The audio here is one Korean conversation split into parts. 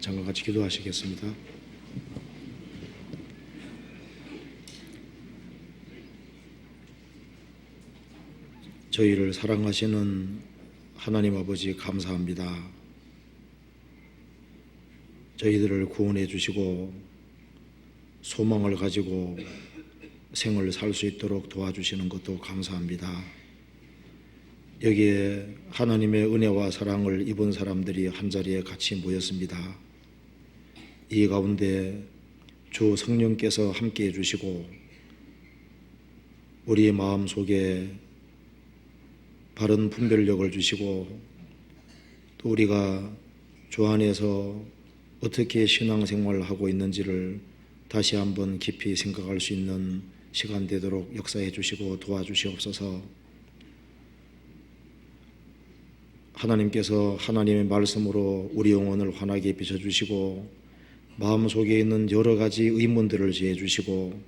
잠깐 같이 기도하시겠습니다. 저희를 사랑하시는 하나님 아버지 감사합니다. 저희들을 구원해 주시고 소망을 가지고 생을 살 수 있도록 도와주시는 것도 감사합니다. 여기에 하나님의 은혜와 사랑을 입은 사람들이 한자리에 같이 모였습니다. 이 가운데 주 성령께서 함께해 주시고 우리 마음속에 바른 분별력을 주시고 또 우리가 주 안에서 어떻게 신앙생활을 하고 있는지를 다시 한번 깊이 생각할 수 있는 시간 되도록 역사해 주시고 도와주시옵소서. 하나님께서 하나님의 말씀으로 우리 영혼을 환하게 비춰주시고 마음속에 있는 여러 가지 의문들을 제해 주시고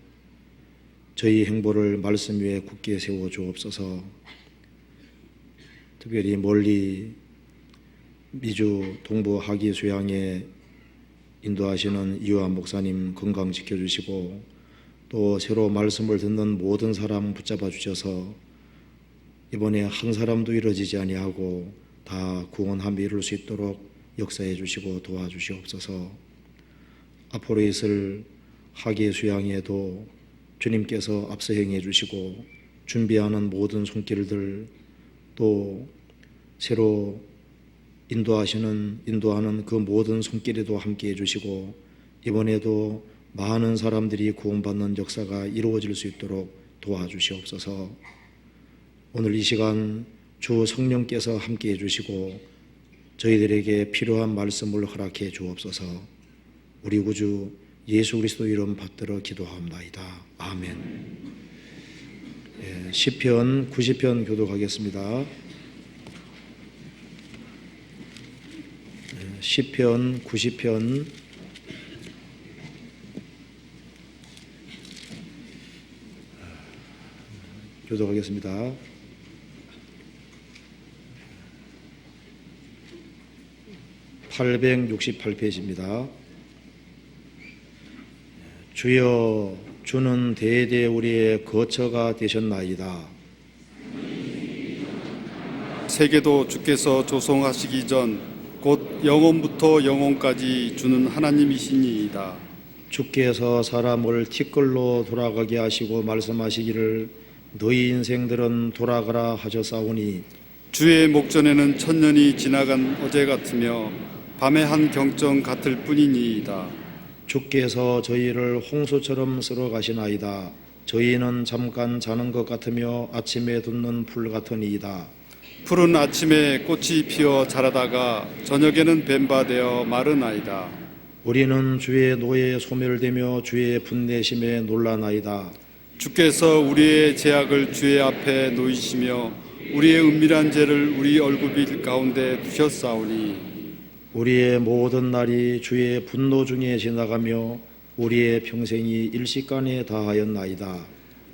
저희 행보를 말씀 위에 굳게 세워 주옵소서. 특별히 멀리 미주 동부 하기 수양에 인도하시는 이유한 목사님 건강 지켜주시고 또 새로 말씀을 듣는 모든 사람 붙잡아 주셔서 이번에 한 사람도 이루어지지 아니하고 다 구원함이 이룰 수 있도록 역사해 주시고 도와주시옵소서. 앞으로 있을 하계 수양에도 주님께서 앞서 행해 주시고 준비하는 모든 손길들 또 새로 인도하는 그 모든 손길에도 함께해 주시고 이번에도 많은 사람들이 구원받는 역사가 이루어질 수 있도록 도와주시옵소서. 오늘 이 시간 주 성령께서 함께해 주시고 저희들에게 필요한 말씀을 허락해 주옵소서. 우리 구주 예수 그리스도 이름 받들어 기도하옵나이다. 아멘. 시편 90편 교독하겠습니다. 시편 90편 교독하겠습니다. 868페이지입니다. 주여 주는 대대 우리의 거처가 되셨나이다. 세계도 주께서 조성하시기 전 곧 영원부터 영원까지 주는 하나님이시니이다. 주께서 사람을 티끌로 돌아가게 하시고 말씀하시기를 너희 인생들은 돌아가라 하셨사오니 주의 목전에는 천년이 지나간 어제 같으며 밤의 한 경정 같을 뿐이니이다. 주께서 저희를 홍수처럼 쓸어 가시나이다. 저희는 잠깐 자는 것 같으며 아침에 돋는 풀 같으니이다. 푸른 아침에 꽃이 피어 자라다가 저녁에는 뱀바되어 마르나이다. 우리는 주의 노예에 소멸되며 주의 분내심에 놀라나이다. 주께서 우리의 죄악을 주의 앞에 놓이시며 우리의 은밀한 죄를 우리 얼굴빛 가운데 두셨사오니 우리의 모든 날이 주의 분노 중에 지나가며 우리의 평생이 일시간에 다하였나이다.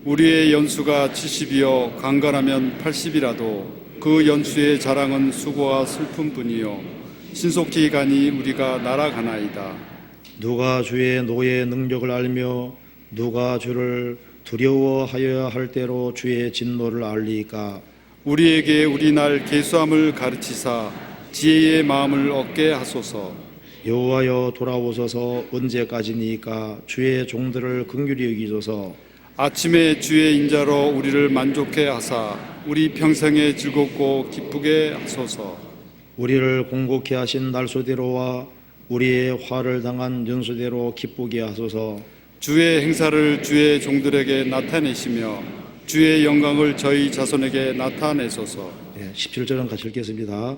우리의 연수가 70이요 강건하면 80이라도 그 연수의 자랑은 수고와 슬픔뿐이요 신속히 가니 우리가 날아가나이다. 누가 주의 노예의 능력을 알며 누가 주를 두려워하여야 할 때로 주의 진노를 알리까. 우리에게 우리 날 계수함을 가르치사 지혜의 마음을 얻게 하소서. 여호와여 돌아오소서. 언제까지니까 주의 종들을 긍휼히 여기소서. 아침에 주의 인자로 우리를 만족해 하사 우리 평생에 즐겁고 기쁘게 하소서. 우리를 공곡해 하신 날수대로와 우리의 화를 당한 연수대로 기쁘게 하소서. 주의 행사를 주의 종들에게 나타내시며 주의 영광을 저희 자손에게 나타내소서. 17절은 같이 읽겠습니다.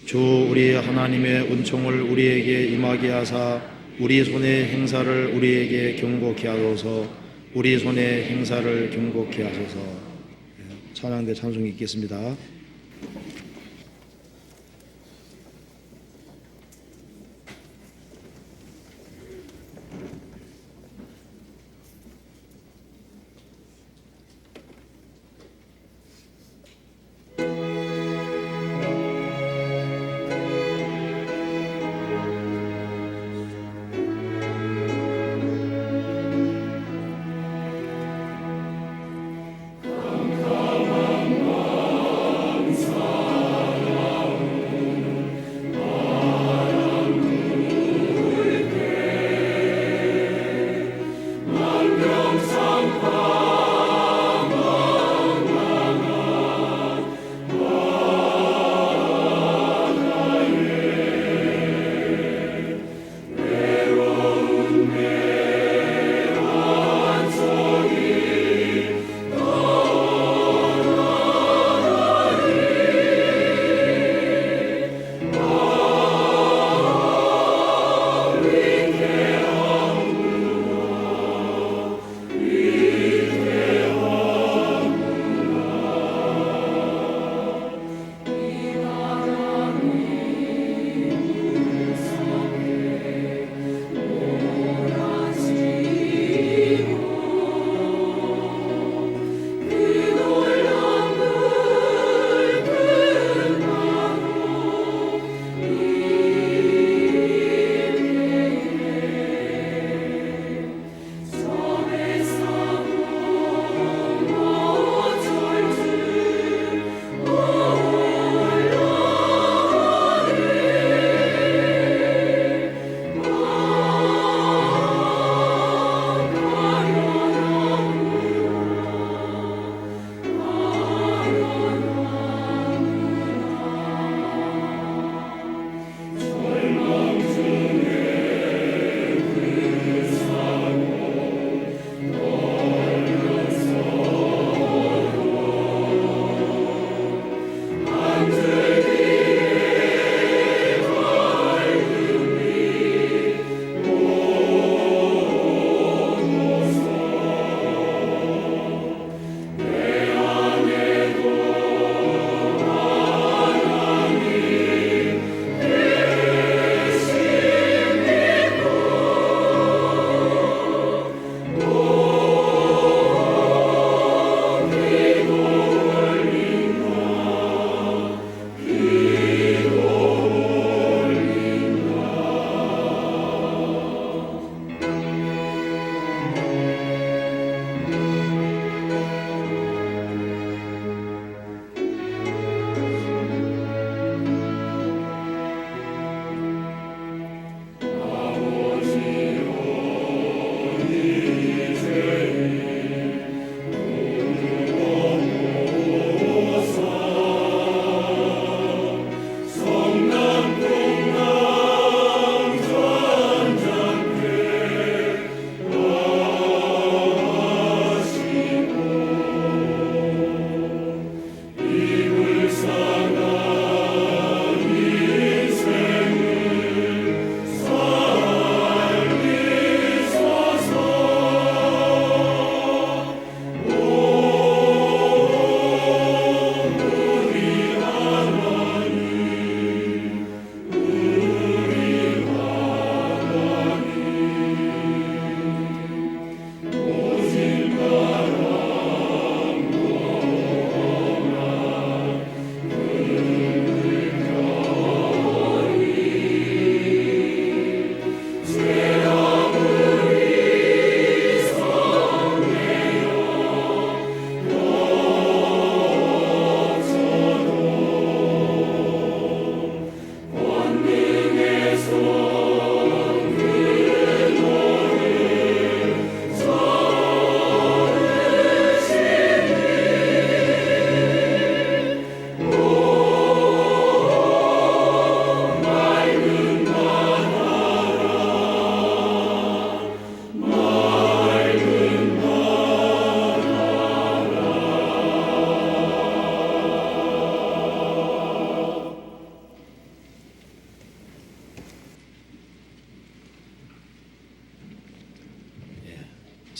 주 우리 하나님의 은총을 우리에게 임하게 하사 우리 손의 행사를 우리에게 경고케 하소서. 우리 손의 행사를 경고케 하소서. 찬양대 찬송 읽겠습니다.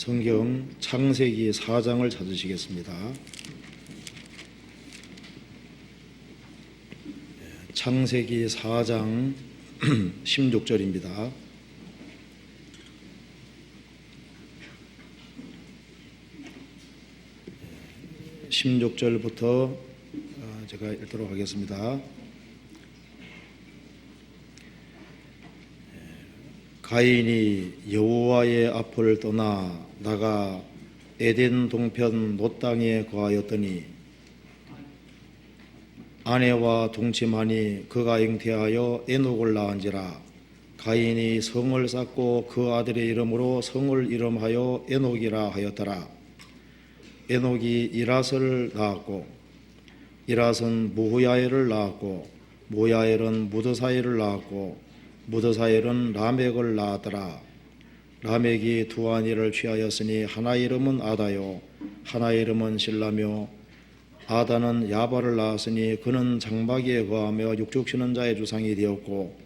성경 창세기 4장을 찾으시겠습니다. 창세기 4장 16절입니다. (16절부터) 제가 읽도록 하겠습니다. 가인이 여호와의 앞을 떠나 나가 에덴 동편 롯 땅에 거하였더니 아내와 동침하니 그가 잉태하여 에녹을 낳은지라. 가인이 성을 쌓고 그 아들의 이름으로 성을 이름하여 에녹이라 하였더라. 에녹이 이랏을 낳았고 이랏은 무후야엘을 낳았고 무야엘은 무드사엘을 낳았고 무드사엘은 라멕을 낳았더라. 라멕이 두 아내를 취하였으니 하나 이름은 아다요 하나 이름은 실라며 아다는 야발을 낳았으니 그는 장막에 거하며 육축 치는 자의 주상이 되었고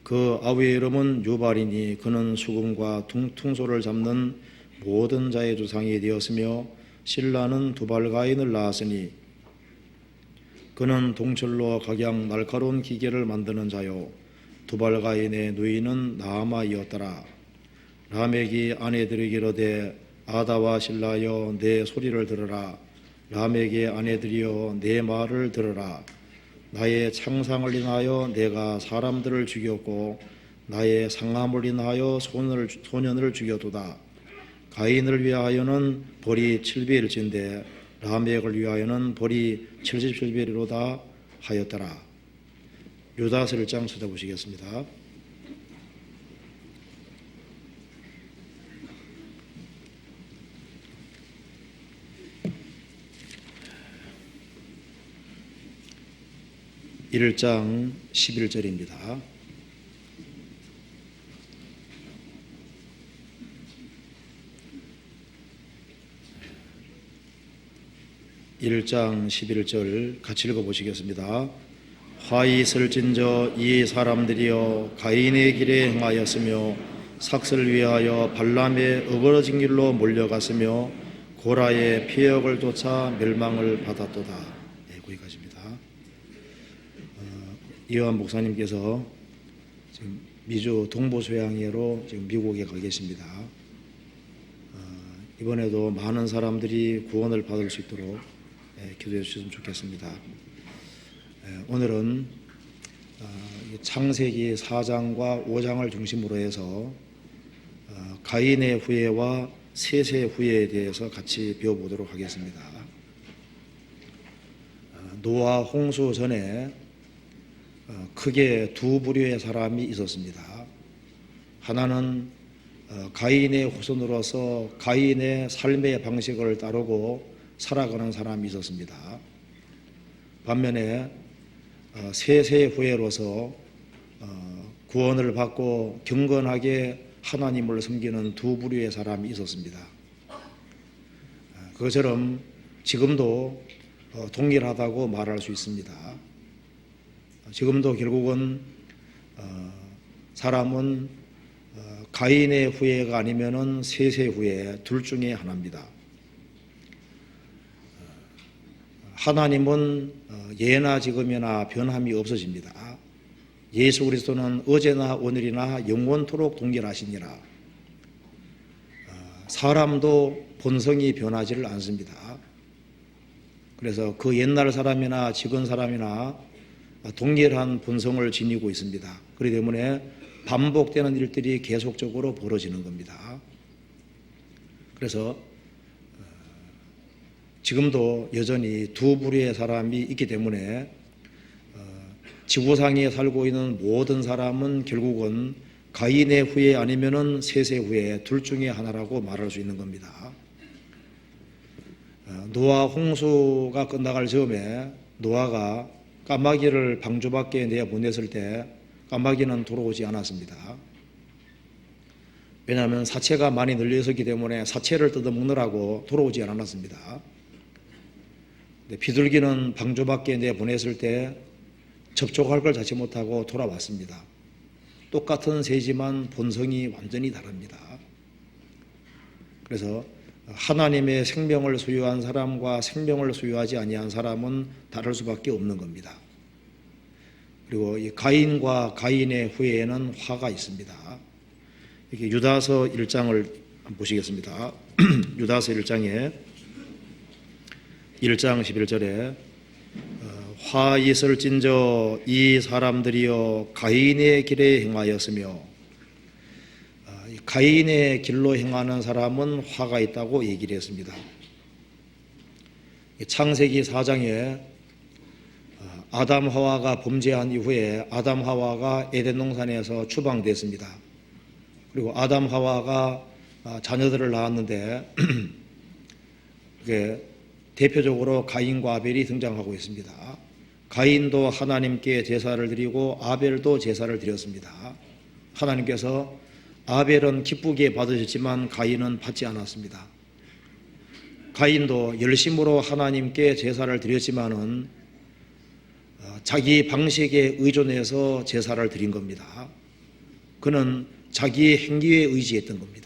그 아우의 이름은 유발이니 그는 수금과 퉁소를 잡는 모든 자의 주상이 되었으며 실라는 두발가인을 낳았으니 그는 동철로 각양 날카로운 기계를 만드는 자요 두발가인의 누이는 나아마이었더라. 라멕이 아내들이 이르되 아다와 실라여 내 소리를 들으라. 라멕의 아내들이여 내 말을 들으라. 나의 창상을 인하여 내가 사람들을 죽였고 나의 상함을 인하여 소년을 죽여도다. 가인을 위하여는 벌이 700일인데 라멕을 위하여는 벌이 77배로다 하였더라. 유다서 1장 찾아보시겠습니다. (1장) 11절입니다. 1장 11절 같이 읽어보시겠습니다. 화 있을진저 이 사람들이여 가인의 길에 행하였으며 삭슬 위하여 발람의 어그러진 길로 몰려갔으며 고라의 피역을 쫓아 멸망을 받았도다. 네, 거기까지입니다. 이완 목사님께서 지금 미주 동부소양회로 지금 미국에 가 계십니다. 이번에도 많은 사람들이 구원을 받을 수 있도록 기도해 주셨으면 좋겠습니다. 오늘은 창세기 4장과 5장을 중심으로 해서 가인의 후예와 셋의 후예에 대해서 같이 배워보도록 하겠습니다. 노아 홍수 전에 크게 두 부류의 사람이 있었습니다. 하나는 가인의 후손으로서 가인의 삶의 방식을 따르고 살아가는 사람이 있었습니다. 반면에 셋의 후예로서 구원을 받고 경건하게 하나님을 섬기는 두 부류의 사람이 있었습니다. 그것처럼 지금도 동일하다고 말할 수 있습니다. 지금도 결국은 사람은 가인의 후예가 아니면은 셋의 후예 둘 중에 하나입니다. 하나님은 예나 지금이나 변함이 없으십니다. 예수 그리스도는 어제나 오늘이나 영원토록 동일하시니라. 사람도 본성이 변하지를 않습니다. 그래서 그 옛날 사람이나 지금 사람이나 동일한 본성을 지니고 있습니다. 그렇기 때문에 반복되는 일들이 계속적으로 벌어지는 겁니다. 그래서 지금도 여전히 두 부류의 사람이 있기 때문에 지구상에 살고 있는 모든 사람은 결국은 가인의 후예 아니면은 셋의 후예 둘 중에 하나라고 말할 수 있는 겁니다. 노아 홍수가 끝나갈 즈음에 노아가 까마귀를 방주 밖에 내보냈을 때 까마귀는 돌아오지 않았습니다. 왜냐하면 사체가 많이 늘려 있었기 때문에 사체를 뜯어먹느라고 돌아오지 않았습니다. 비둘기는 방주 밖에 내보냈을 때 접촉할 걸 자체 못하고 돌아왔습니다. 똑같은 새지만 본성이 완전히 다릅니다. 그래서 하나님의 생명을 소유한 사람과 생명을 소유하지 아니한 사람은 다를 수밖에 없는 겁니다. 그리고 이 가인과 가인의 후예에는 화가 있습니다. 이렇게 유다서 1장을 한번 보시겠습니다. 유다서 1장에 1장 11절에 화 있을진저 이 사람들이여 가인의 길에 행하였으며 가인의 길로 행하는 사람은 화가 있다고 얘기를 했습니다. 창세기 4장에 아담 하와가 범죄한 이후에 아담 하와가 에덴 동산에서 추방됐습니다. 그리고 아담 하와가 자녀들을 낳았는데 그게 대표적으로 가인과 아벨이 등장하고 있습니다. 가인도 하나님께 제사를 드리고 아벨도 제사를 드렸습니다. 하나님께서 아벨은 기쁘게 받으셨지만 가인은 받지 않았습니다. 가인도 열심으로 하나님께 제사를 드렸지만은 자기 방식에 의존해서 제사를 드린 겁니다. 그는 자기의 행위에 의지했던 겁니다.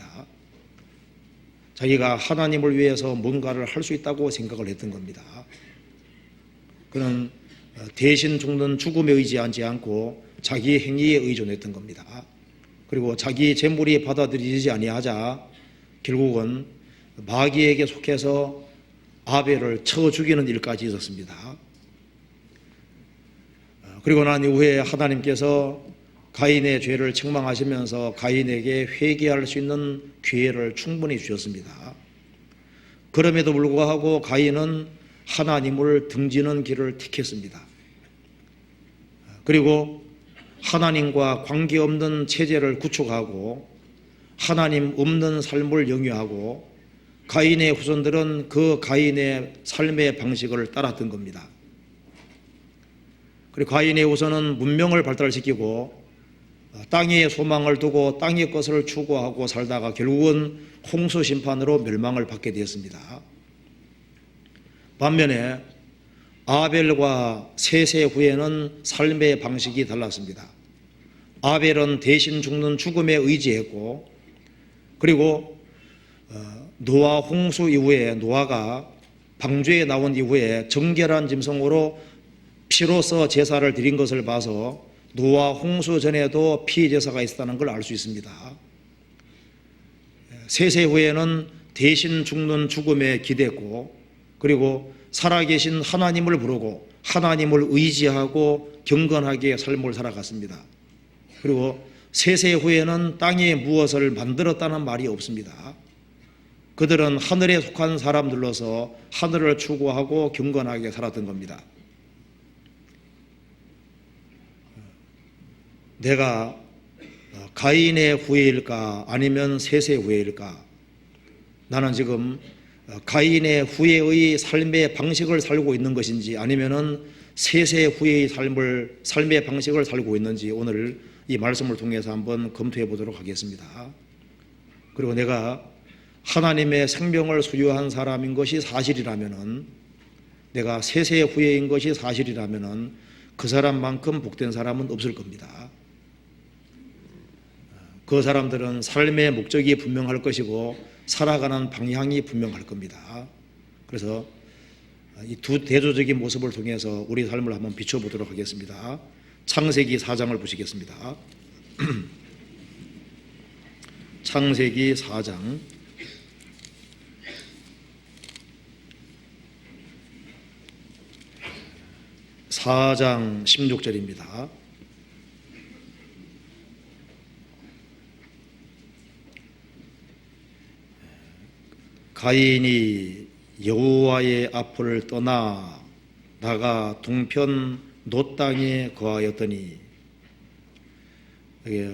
자기가 하나님을 위해서 뭔가를 할 수 있다고 생각을 했던 겁니다. 그는 대신 죽는 죽음에 의지하지 않고 자기의 행위에 의존했던 겁니다. 그리고 자기 재물이 받아들이지 아니하자 결국은 마귀에게 속해서 아벨을 쳐 죽이는 일까지 있었습니다. 그리고 난 이후에 하나님께서 가인의 죄를 책망하시면서 가인에게 회개할 수 있는 기회를 충분히 주셨습니다. 그럼에도 불구하고 가인은 하나님을 등지는 길을 택했습니다. 그리고 하나님과 관계없는 체제를 구축하고 하나님 없는 삶을 영위하고 가인의 후손들은 그 가인의 삶의 방식을 따랐던 겁니다. 그리고 가인의 후손은 문명을 발달시키고 땅에 소망을 두고 땅의 것을 추구하고 살다가 결국은 홍수 심판으로 멸망을 받게 되었습니다. 반면에 아벨과 셋의 후에는 삶의 방식이 달랐습니다. 아벨은 대신 죽는 죽음에 의지했고, 그리고 노아 홍수 이후에 노아가 방주에 나온 이후에 정결한 짐승으로 피로써 제사를 드린 것을 봐서 노아 홍수 전에도 피 제사가 있었다는 걸 알 수 있습니다. 셋의 후에는 대신 죽는 죽음에 기댔고, 그리고 살아계신 하나님을 부르고 하나님을 의지하고 경건하게 삶을 살아갔습니다. 그리고 셋의 후에는 땅에 무엇을 만들었다는 말이 없습니다. 그들은 하늘에 속한 사람들로서 하늘을 추구하고 경건하게 살았던 겁니다. 내가 가인의 후예일까 아니면 셋의 후예일까? 나는 지금 가인의 후예의 삶의 방식을 살고 있는 것인지 아니면은 셋의 후예의 삶의 방식을 살고 있는지 오늘 이 말씀을 통해서 한번 검토해 보도록 하겠습니다. 그리고 내가 하나님의 생명을 소유한 사람인 것이 사실이라면은, 내가 셋의 후예인 것이 사실이라면은 그 사람만큼 복된 사람은 없을 겁니다. 그 사람들은 삶의 목적이 분명할 것이고 살아가는 방향이 분명할 겁니다. 그래서 이 두 대조적인 모습을 통해서 우리 삶을 한번 비춰보도록 하겠습니다. 창세기 4장을 보시겠습니다. 창세기 4장 16절입니다. 가인이 여호와의 앞을 떠나 나가 동편 놋 땅에 거하였더니,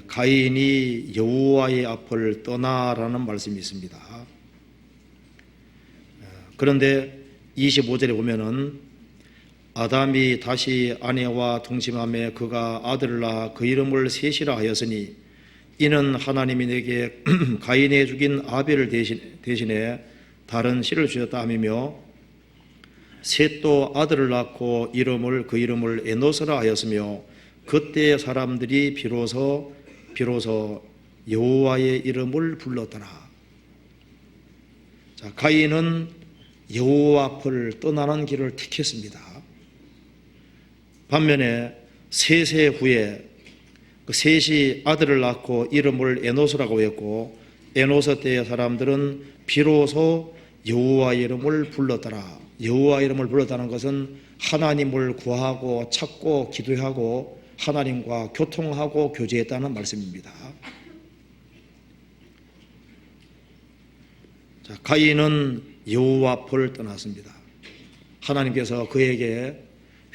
가인이 여호와의 앞을 떠나라는 말씀이 있습니다. 그런데 25절에 보면은 아담이 다시 아내와 동침하며 그가 아들을 낳아 그 이름을 셋이라 하였으니 이는 하나님이 내게 가인의 죽인 아벨을 대신해 다른 씨를 주셨다 함이며, 셋도 아들을 낳고 그 이름을 에노스라 하였으며 그때 사람들이 비로소 여호와의 이름을 불렀더라. 자, 가인은 여호와 앞을 떠나는 길을 택했습니다. 반면에 셋의 후에 그 셋이 아들을 낳고 이름을 에노스라고 했고, 에노스 때의 사람들은 비로소 여호와의 이름을 불렀더라. 여호와의 이름을 불렀다는 것은 하나님을 구하고 찾고 기도하고 하나님과 교통하고 교제했다는 말씀입니다. 자, 가인은 여호와 앞을 떠났습니다. 하나님께서 그에게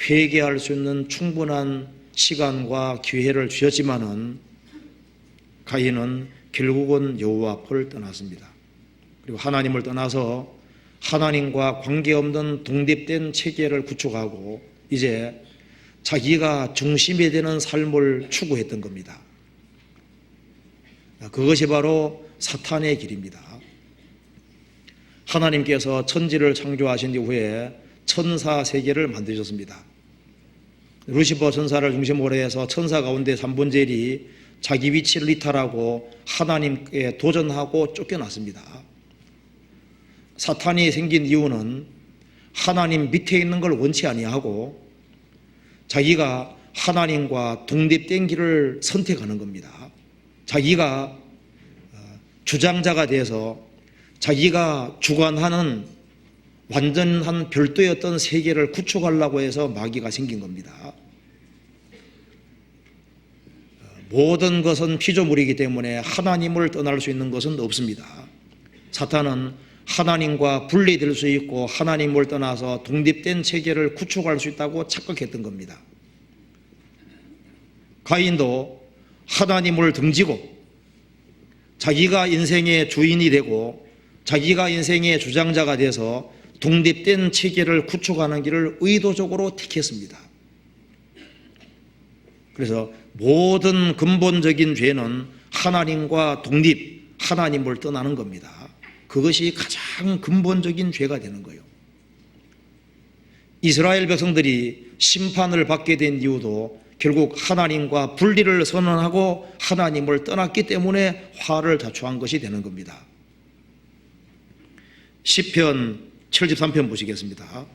회개할 수 있는 충분한 시간과 기회를 주셨지만은 가인은 결국은 여호와 앞을 떠났습니다. 그리고 하나님을 떠나서 하나님과 관계없는 독립된 체계를 구축하고 이제 자기가 중심이 되는 삶을 추구했던 겁니다. 그것이 바로 사탄의 길입니다. 하나님께서 천지를 창조하신 이후에 천사 세계를 만드셨습니다. 루시퍼 천사를 중심으로 해서 천사 가운데 3분의 1이 자기 위치를 이탈하고 하나님께 도전하고 쫓겨났습니다. 사탄이 생긴 이유는 하나님 밑에 있는 걸 원치 아니하고 자기가 하나님과 독립된 길을 선택하는 겁니다. 자기가 주장자가 돼서 자기가 주관하는 완전한 별도의 어떤 세계를 구축하려고 해서 마귀가 생긴 겁니다. 모든 것은 피조물이기 때문에 하나님을 떠날 수 있는 것은 없습니다. 사탄은 하나님과 분리될 수 있고 하나님을 떠나서 독립된 체계를 구축할 수 있다고 착각했던 겁니다. 가인도 하나님을 등지고 자기가 인생의 주인이 되고 자기가 인생의 주장자가 돼서 독립된 체계를 구축하는 길을 의도적으로 택했습니다. 그래서 모든 근본적인 죄는 하나님과 독립, 하나님을 떠나는 겁니다. 그것이 가장 근본적인 죄가 되는 거예요. 이스라엘 백성들이 심판을 받게 된 이유도 결국 하나님과 분리를 선언하고 하나님을 떠났기 때문에 화를 자초한 것이 되는 겁니다. 시편 73편 보시겠습니다.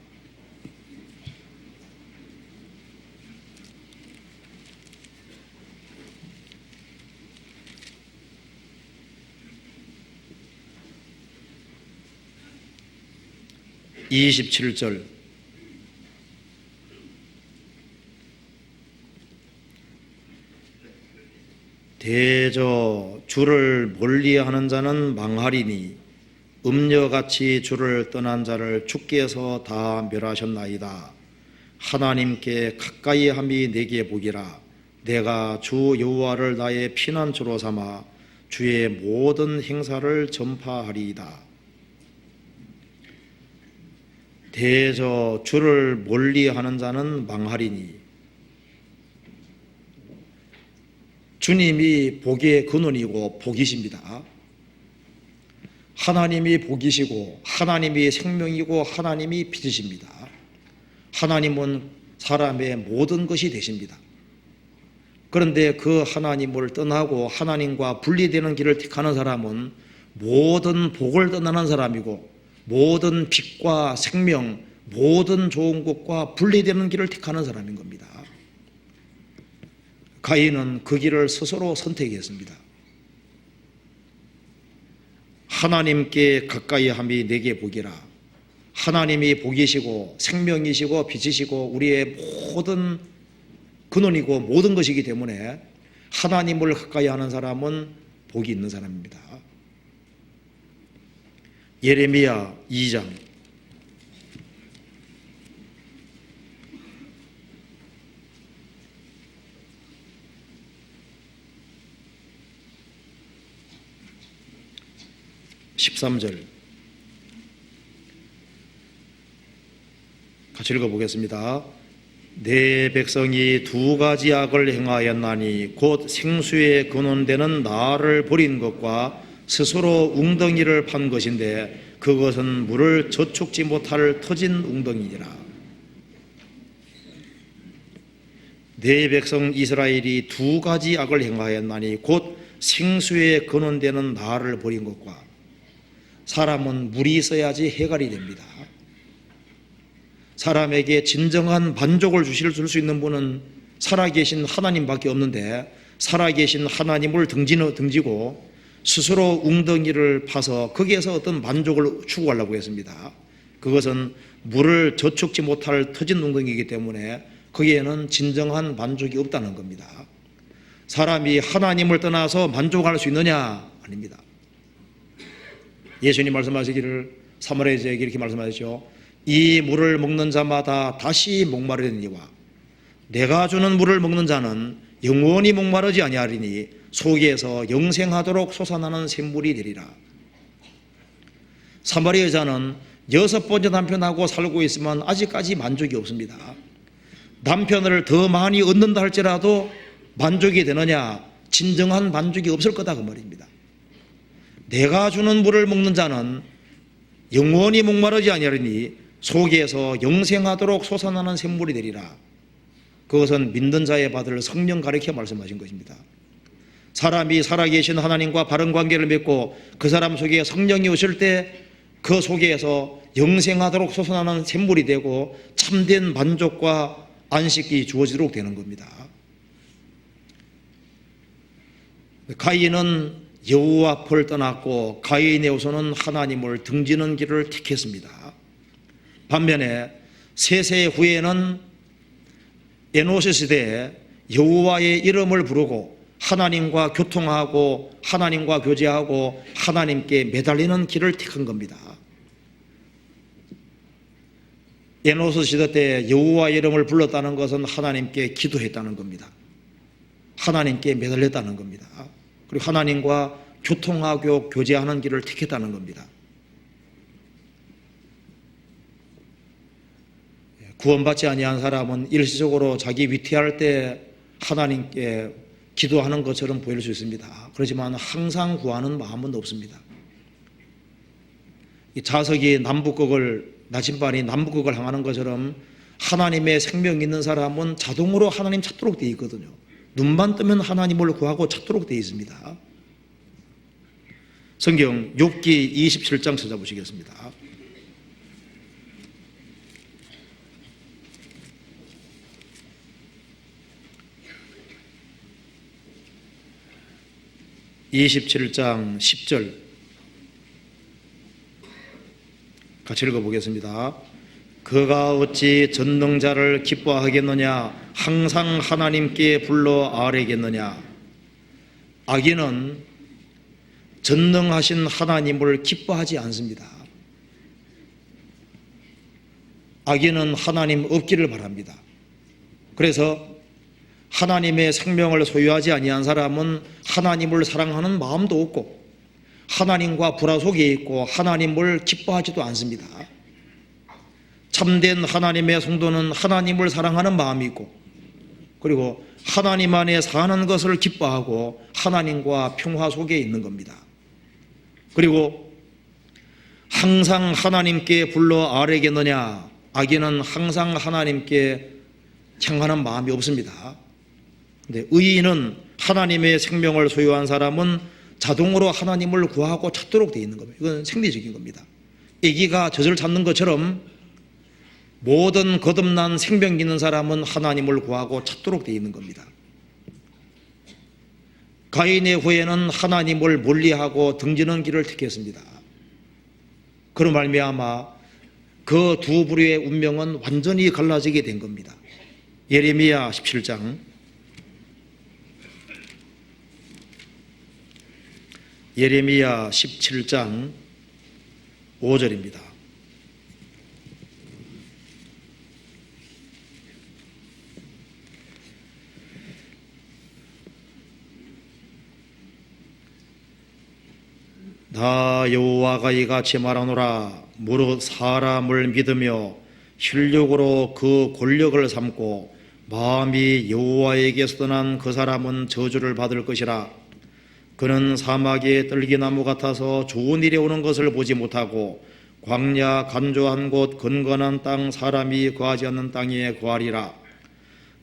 (27절) 대저 주를 멀리하는 자는 망하리니 음녀같이 주를 떠난 자를 주께서 다 멸하셨나이다. 하나님께 가까이함이 내게 복이라. 내가 주 여호와를 나의 피난처로 삼아 주의 모든 행사를 전파하리이다. 대저 주를 멀리하는 자는 망하리니, 주님이 복의 근원이고 복이십니다. 하나님이 복이시고 하나님이 생명이고 하나님이 빛이십니다. 하나님은 사람의 모든 것이 되십니다. 그런데 그 하나님을 떠나고 하나님과 분리되는 길을 택하는 사람은 모든 복을 떠나는 사람이고 모든 빛과 생명, 모든 좋은 것과 분리되는 길을 택하는 사람인 겁니다. 가인은 그 길을 스스로 선택했습니다. 하나님께 가까이함이 내게 복이라. 하나님이 복이시고 생명이시고 빛이시고 우리의 모든 근원이고 모든 것이기 때문에 하나님을 가까이 하는 사람은 복이 있는 사람입니다. 예레미야 2장 13절 같이 읽어보겠습니다. 내 백성이 두 가지 악을 행하였나니 곧 생수의 근원되는 나를 버린 것과 스스로 웅덩이를 판 것인데 그것은 물을 저축지 못할 터진 웅덩이니라. 내 백성 이스라엘이 두 가지 악을 행하였나니 곧 생수의 근원되는 나를 버린 것과, 사람은 물이 있어야지 해갈이 됩니다. 사람에게 진정한 만족을 줄 수 있는 분은 살아계신 하나님밖에 없는데, 살아계신 하나님을 등지고 스스로 웅덩이를 파서 거기에서 어떤 만족을 추구하려고 했습니다. 그것은 물을 저축지 못할 터진 웅덩이이기 때문에 거기에는 진정한 만족이 없다는 겁니다. 사람이 하나님을 떠나서 만족할 수 있느냐? 아닙니다. 예수님 말씀하시기를, 사마리아에게 이렇게 말씀하셨죠. 이 물을 먹는 자마다 다시 목마르니와 내가 주는 물을 먹는 자는 영원히 목마르지 아니하리니 속에서 영생하도록 솟아나는 샘물이 되리라. 사마리아 여자는 6번째 남편하고 살고 있으면 아직까지 만족이 없습니다. 남편을 더 많이 얻는다 할지라도 만족이 되느냐? 진정한 만족이 없을 거다 그 말입니다. 내가 주는 물을 먹는 자는 영원히 목마르지 아니하리니 속에서 영생하도록 솟아나는 샘물이 되리라. 그것은 믿는 자의 받을 성령 가르쳐 말씀하신 것입니다. 사람이 살아계신 하나님과 바른 관계를 맺고 그 사람 속에 성령이 오실 때 그 속에서 영생하도록 솟아나는 샘물이 되고 참된 만족과 안식이 주어지도록 되는 겁니다. 가인은 여호와 앞을 떠났고 가인의 후손은 하나님을 등지는 길을 택했습니다. 반면에 세세 후에는 에노스 시대에 여호와의 이름을 부르고 하나님과 교통하고 하나님과 교제하고 하나님께 매달리는 길을 택한 겁니다. 에노스 시대 때 여호와의 이름을 불렀다는 것은 하나님께 기도했다는 겁니다. 하나님께 매달렸다는 겁니다. 그리고 하나님과 교통하고 교제하는 길을 택했다는 겁니다. 구원받지 아니한 사람은 일시적으로 자기 위태할 때 하나님께 기도하는 것처럼 보일 수 있습니다. 그렇지만 항상 구하는 마음은 없습니다. 이 자석이 나침반이 남북극을 향하는 것처럼 하나님의 생명이 있는 사람은 자동으로 하나님 찾도록 되어 있거든요. 눈만 뜨면 하나님을 구하고 찾도록 되어 있습니다. 성경 욥기 27장 찾아보시겠습니다. (27장) 10절 같이 읽어보겠습니다. 그가 어찌 전능자를 기뻐하겠느냐? 항상 하나님께 불러 아뢰겠느냐? 악인은 전능하신 하나님을 기뻐하지 않습니다. 악인은 하나님 없기를 바랍니다. 그래서 하나님의 생명을 소유하지 아니한 사람은 하나님을 사랑하는 마음도 없고 하나님과 불화 속에 있고 하나님을 기뻐하지도 않습니다. 참된 하나님의 성도는 하나님을 사랑하는 마음이 있고 그리고 하나님 안에 사는 것을 기뻐하고 하나님과 평화 속에 있는 겁니다. 그리고 항상 하나님께 불러 아뢰겠느냐? 악인은 항상 하나님께 향하는 마음이 없습니다. 근데 의인은 하나님의 생명을 소유한 사람은 자동으로 하나님을 구하고 찾도록 되어 있는 겁니다. 이건 생리적인 겁니다. 아기가 젖을 찾는 것처럼 모든 거듭난 생명 있는 사람은 하나님을 구하고 찾도록 되어 있는 겁니다. 가인의 후예는 하나님을 멀리하고 등지는 길을 택했습니다. 그로 말미암아 그 두 부류의 운명은 완전히 갈라지게 된 겁니다. 예레미야 17장 예레미야 17장 5절입니다. 나 여호와가 이같이 말하노라. 무릇 사람을 믿으며 혈육으로 그 권력을 삼고 마음이 여호와에게서 떠난 그 사람은 저주를 받을 것이라. 그는 사막의 떨기나무 같아서 좋은 일이 오는 것을 보지 못하고 광야 간조한 곳 건건한 땅 사람이 거하지 않는 땅에 거하리라.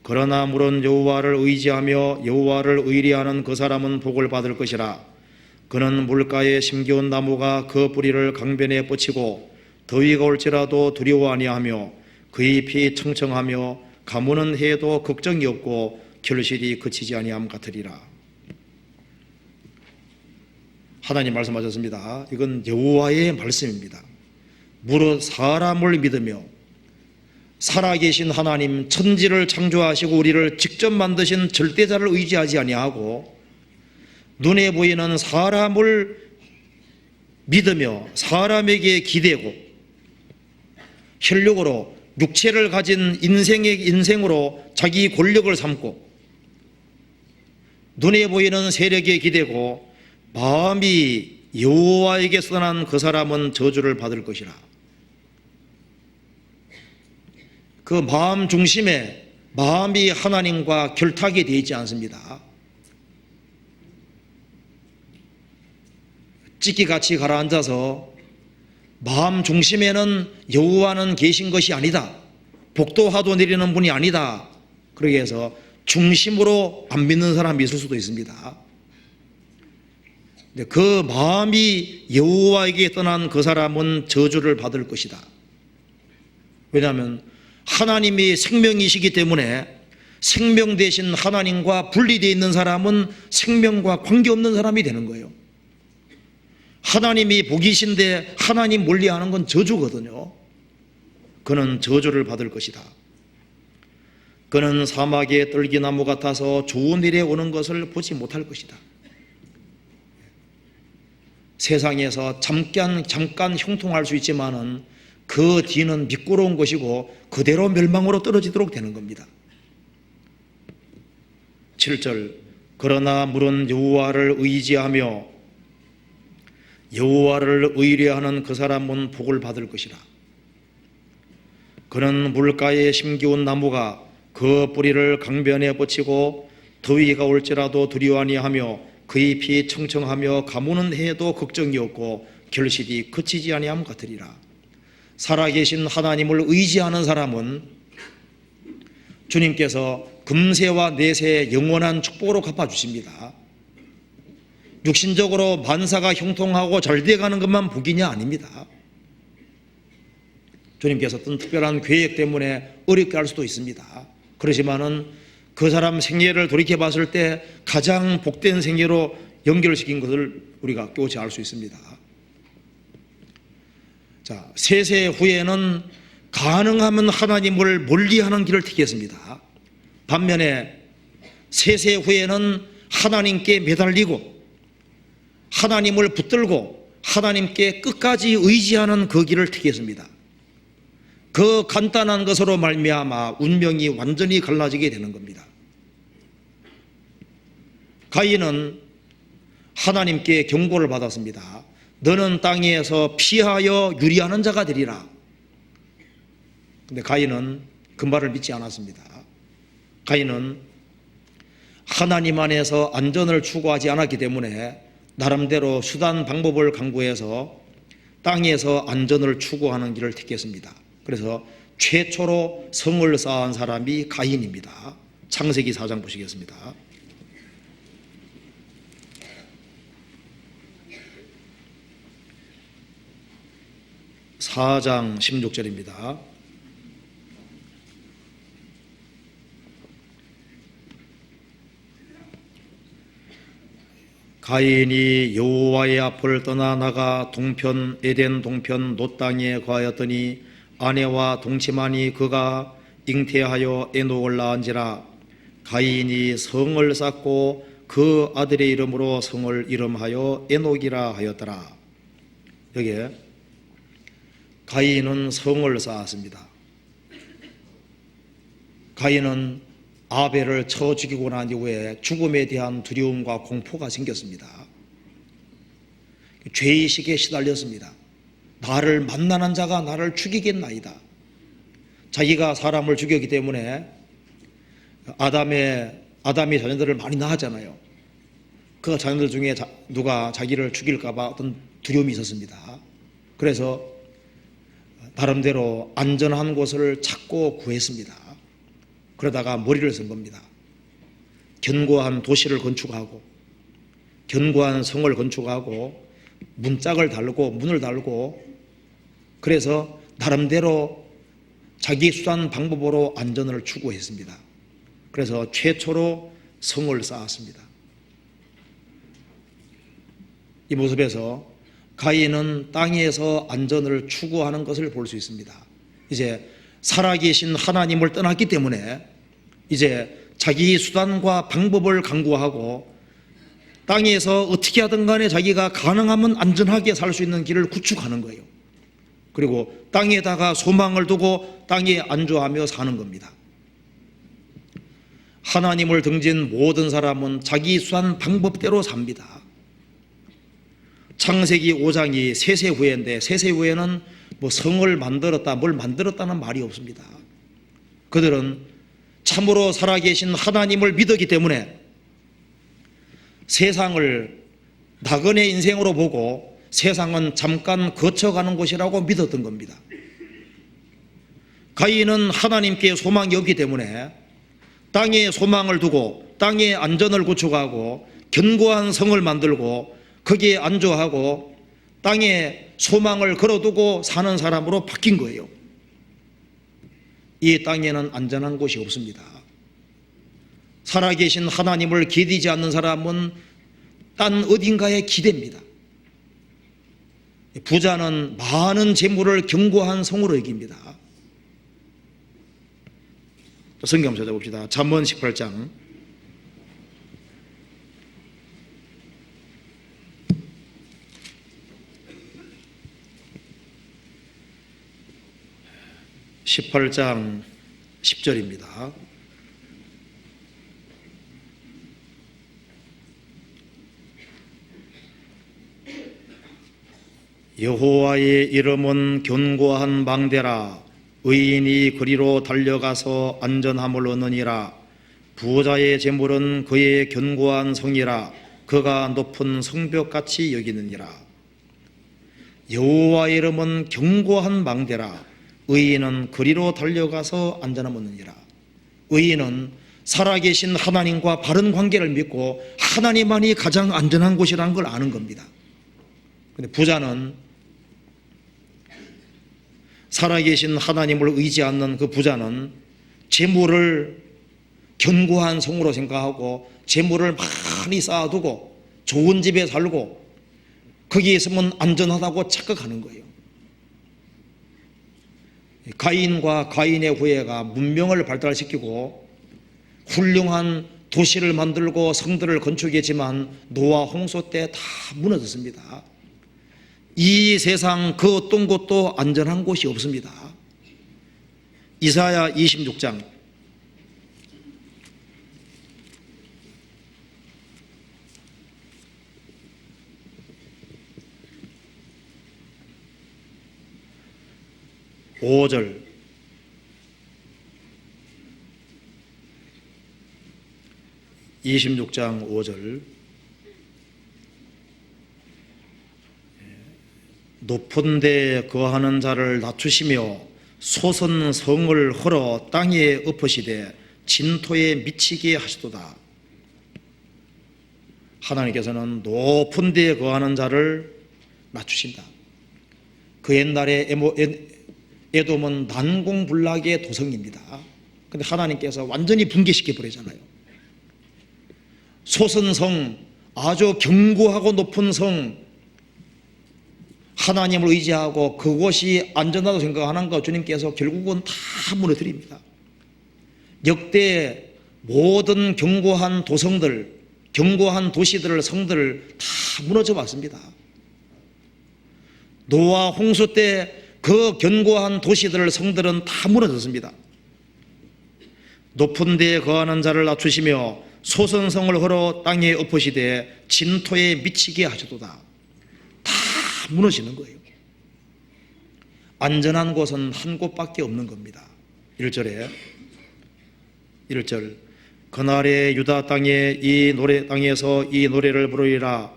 그러나 물은 여호와를 의지하며 여호와를 의리하는 그 사람은 복을 받을 것이라. 그는 물가에 심겨온 나무가 그 뿌리를 강변에 뻗치고 더위가 올지라도 두려워 아니하며 그 잎이 청청하며 가무는 해도 걱정이 없고 결실이 그치지 아니함 같으리라. 하나님 말씀하셨습니다. 이건 여호와의 말씀입니다. 무릇 사람을 믿으며 살아계신 하나님 천지를 창조하시고 우리를 직접 만드신 절대자를 의지하지 아니하고 눈에 보이는 사람을 믿으며 사람에게 기대고 혈육으로 육체를 가진 인생으로 자기 권력을 삼고 눈에 보이는 세력에 기대고 마음이 여호와에게서 떠난 그 사람은 저주를 받을 것이라. 그 마음 중심에 마음이 하나님과 결탁이 되어 있지 않습니다. 찢기같이 가라앉아서 마음 중심에는 여호와는 계신 것이 아니다. 복도화도 내리는 분이 아니다. 그러게 해서 중심으로 안 믿는 사람이 있을 수도 있습니다. 그 마음이 여호와에게 떠난 그 사람은 저주를 받을 것이다. 왜냐하면 하나님이 생명이시기 때문에 생명 대신 하나님과 분리되어 있는 사람은 생명과 관계없는 사람이 되는 거예요. 하나님이 복이신데 하나님 멀리하는 건 저주거든요. 그는 저주를 받을 것이다. 그는 사막의 떨기나무 같아서 좋은 일에 오는 것을 보지 못할 것이다. 세상에서 잠깐 형통할 수 있지만은 그 뒤는 미끄러운 것이고 그대로 멸망으로 떨어지도록 되는 겁니다. 7절 그러나 물은 여호와를 의지하며 여호와를 의뢰하는 그 사람은 복을 받을 것이라. 그는 물가에 심기운 나무가 그 뿌리를 강변에 뻗치고 더위가 올지라도 두려워 아니하며 그 잎이 청청하며 가무는 해도 걱정이 없고 결실이 그치지 아니함 같으리라. 살아계신 하나님을 의지하는 사람은 주님께서 금세와 내세의 영원한 축복으로 갚아주십니다. 육신적으로 만사가 형통하고 잘 돼가는 것만 복이냐? 아닙니다. 주님께서 어떤 특별한 계획 때문에 어렵게 할 수도 있습니다. 그렇지만은 그 사람 생애를 돌이켜 봤을 때 가장 복된 생애로 연결시킨 것을 우리가 깨우치 알 수 있습니다. 자, 세세 후에는 가능하면 하나님을 멀리하는 길을 택했습니다. 반면에 세세 후에는 하나님께 매달리고 하나님을 붙들고 하나님께 끝까지 의지하는 그 길을 택했습니다. 그 간단한 것으로 말미암아 운명이 완전히 갈라지게 되는 겁니다. 가인은 하나님께 경고를 받았습니다. 너는 땅에서 피하여 유리하는 자가 되리라. 근데 가인은 그 말을 믿지 않았습니다. 가인은 하나님 안에서 안전을 추구하지 않았기 때문에 나름대로 수단 방법을 강구해서 땅에서 안전을 추구하는 길을 택했습니다. 그래서 최초로 성을 쌓은 사람이 가인입니다. 창세기 4장 보시겠습니다. 4장 16절입니다. 가인이 여호와의 앞을 떠나 나가 동편 에덴 동편 놋 땅에 거하였더니 아내와 동침하니 그가 잉태하여 에녹을 낳은지라. 가인이 성을 쌓고 그 아들의 이름으로 성을 이름하여 에녹이라 하였더라. 여기에 가인은 성을 쌓았습니다. 가인은 아벨을 쳐 죽이고 난 이후에 죽음에 대한 두려움과 공포가 생겼습니다. 죄의식에 시달렸습니다. 나를 만나는 자가 나를 죽이겠나이다. 자기가 사람을 죽였기 때문에 아담의 자녀들을 많이 낳았잖아요. 그 자녀들 중에 누가 자기를 죽일까 봐 어떤 두려움이 있었습니다. 그래서 나름대로 안전한 곳을 찾고 구했습니다. 그러다가 머리를 쓴 겁니다. 견고한 도시를 건축하고 견고한 성을 건축하고 문짝을 달고 문을 달고 그래서 나름대로 자기 수단 방법으로 안전을 추구했습니다. 그래서 최초로 성을 쌓았습니다. 이 모습에서 가인은 땅에서 안전을 추구하는 것을 볼 수 있습니다. 이제 살아계신 하나님을 떠났기 때문에 이제 자기 수단과 방법을 강구하고 땅에서 어떻게 하든 간에 자기가 가능하면 안전하게 살 수 있는 길을 구축하는 거예요. 그리고 땅에다가 소망을 두고 땅에 안주하며 사는 겁니다. 하나님을 등진 모든 사람은 자기 수단 방법대로 삽니다. 창세기 5장이 세세 후에인데 세세 후에는 뭐 성을 만들었다 뭘 만들었다는 말이 없습니다. 그들은 참으로 살아계신 하나님을 믿었기 때문에 세상을 나그네 인생으로 보고 세상은 잠깐 거쳐가는 곳이라고 믿었던 겁니다. 가인은 하나님께 소망이 없기 때문에 땅에 소망을 두고 땅에 안전을 구축하고 견고한 성을 만들고 거기에 안주하고 땅에 소망을 걸어두고 사는 사람으로 바뀐 거예요. 이 땅에는 안전한 곳이 없습니다. 살아계신 하나님을 기대지 않는 사람은 딴 어딘가에 기댑니다. 부자는 많은 재물을 견고한 성으로 여깁니다. 성경 한번 찾아봅시다. 잠언 18장 18장 10절입니다. 여호와의 이름은 견고한 망대라. 의인이 그리로 달려가서 안전함을 얻느니라. 부자의 재물은 그의 견고한 성이라. 그가 높은 성벽같이 여기느니라. 여호와의 이름은 견고한 망대라. 의인은 그리로 달려가서 안전함을 얻느니라. 의인은 살아계신 하나님과 바른 관계를 믿고 하나님만이 가장 안전한 곳이라는 걸 아는 겁니다. 근데 부자는 살아계신 하나님을 의지 않는 그 부자는 재물을 견고한 성으로 생각하고 재물을 많이 쌓아두고 좋은 집에 살고 거기에 있으면 안전하다고 착각하는 거예요. 가인과 가인의 후예가 문명을 발달시키고 훌륭한 도시를 만들고 성들을 건축했지만 노아 홍수 때 다 무너졌습니다. 이 세상 그 어떤 곳도 안전한 곳이 없습니다. 이사야 26장 5절 (26장 5절) 높은 데 거하는 자를 낮추시며 솟은 성을 헐어 땅에 엎으시되 진토에 미치게 하시도다. 하나님께서는 높은 데 거하는 자를 낮추신다. 그 옛날에 에돔은 난공불락의 도성입니다. 그런데 하나님께서 완전히 붕괴시켜 버리잖아요. 솟은 성, 아주 견고하고 높은 성, 하나님을 의지하고 그곳이 안전하다고 생각하는 것 주님께서 결국은 다 무너뜨립니다. 역대 모든 견고한 도성들, 견고한 도시들, 성들을 다 무너져 봤습니다. 노아 홍수 때 그 견고한 도시들, 성들은 다 무너졌습니다. 높은 데에 거하는 자를 낮추시며 솟은 성을 헐어 땅에 엎으시되 진토에 미치게 하시도다. 다 무너지는 거예요. 안전한 곳은 한 곳밖에 없는 겁니다. 1절 그날의 유다 땅에 땅에서 이 노래를 부르리라.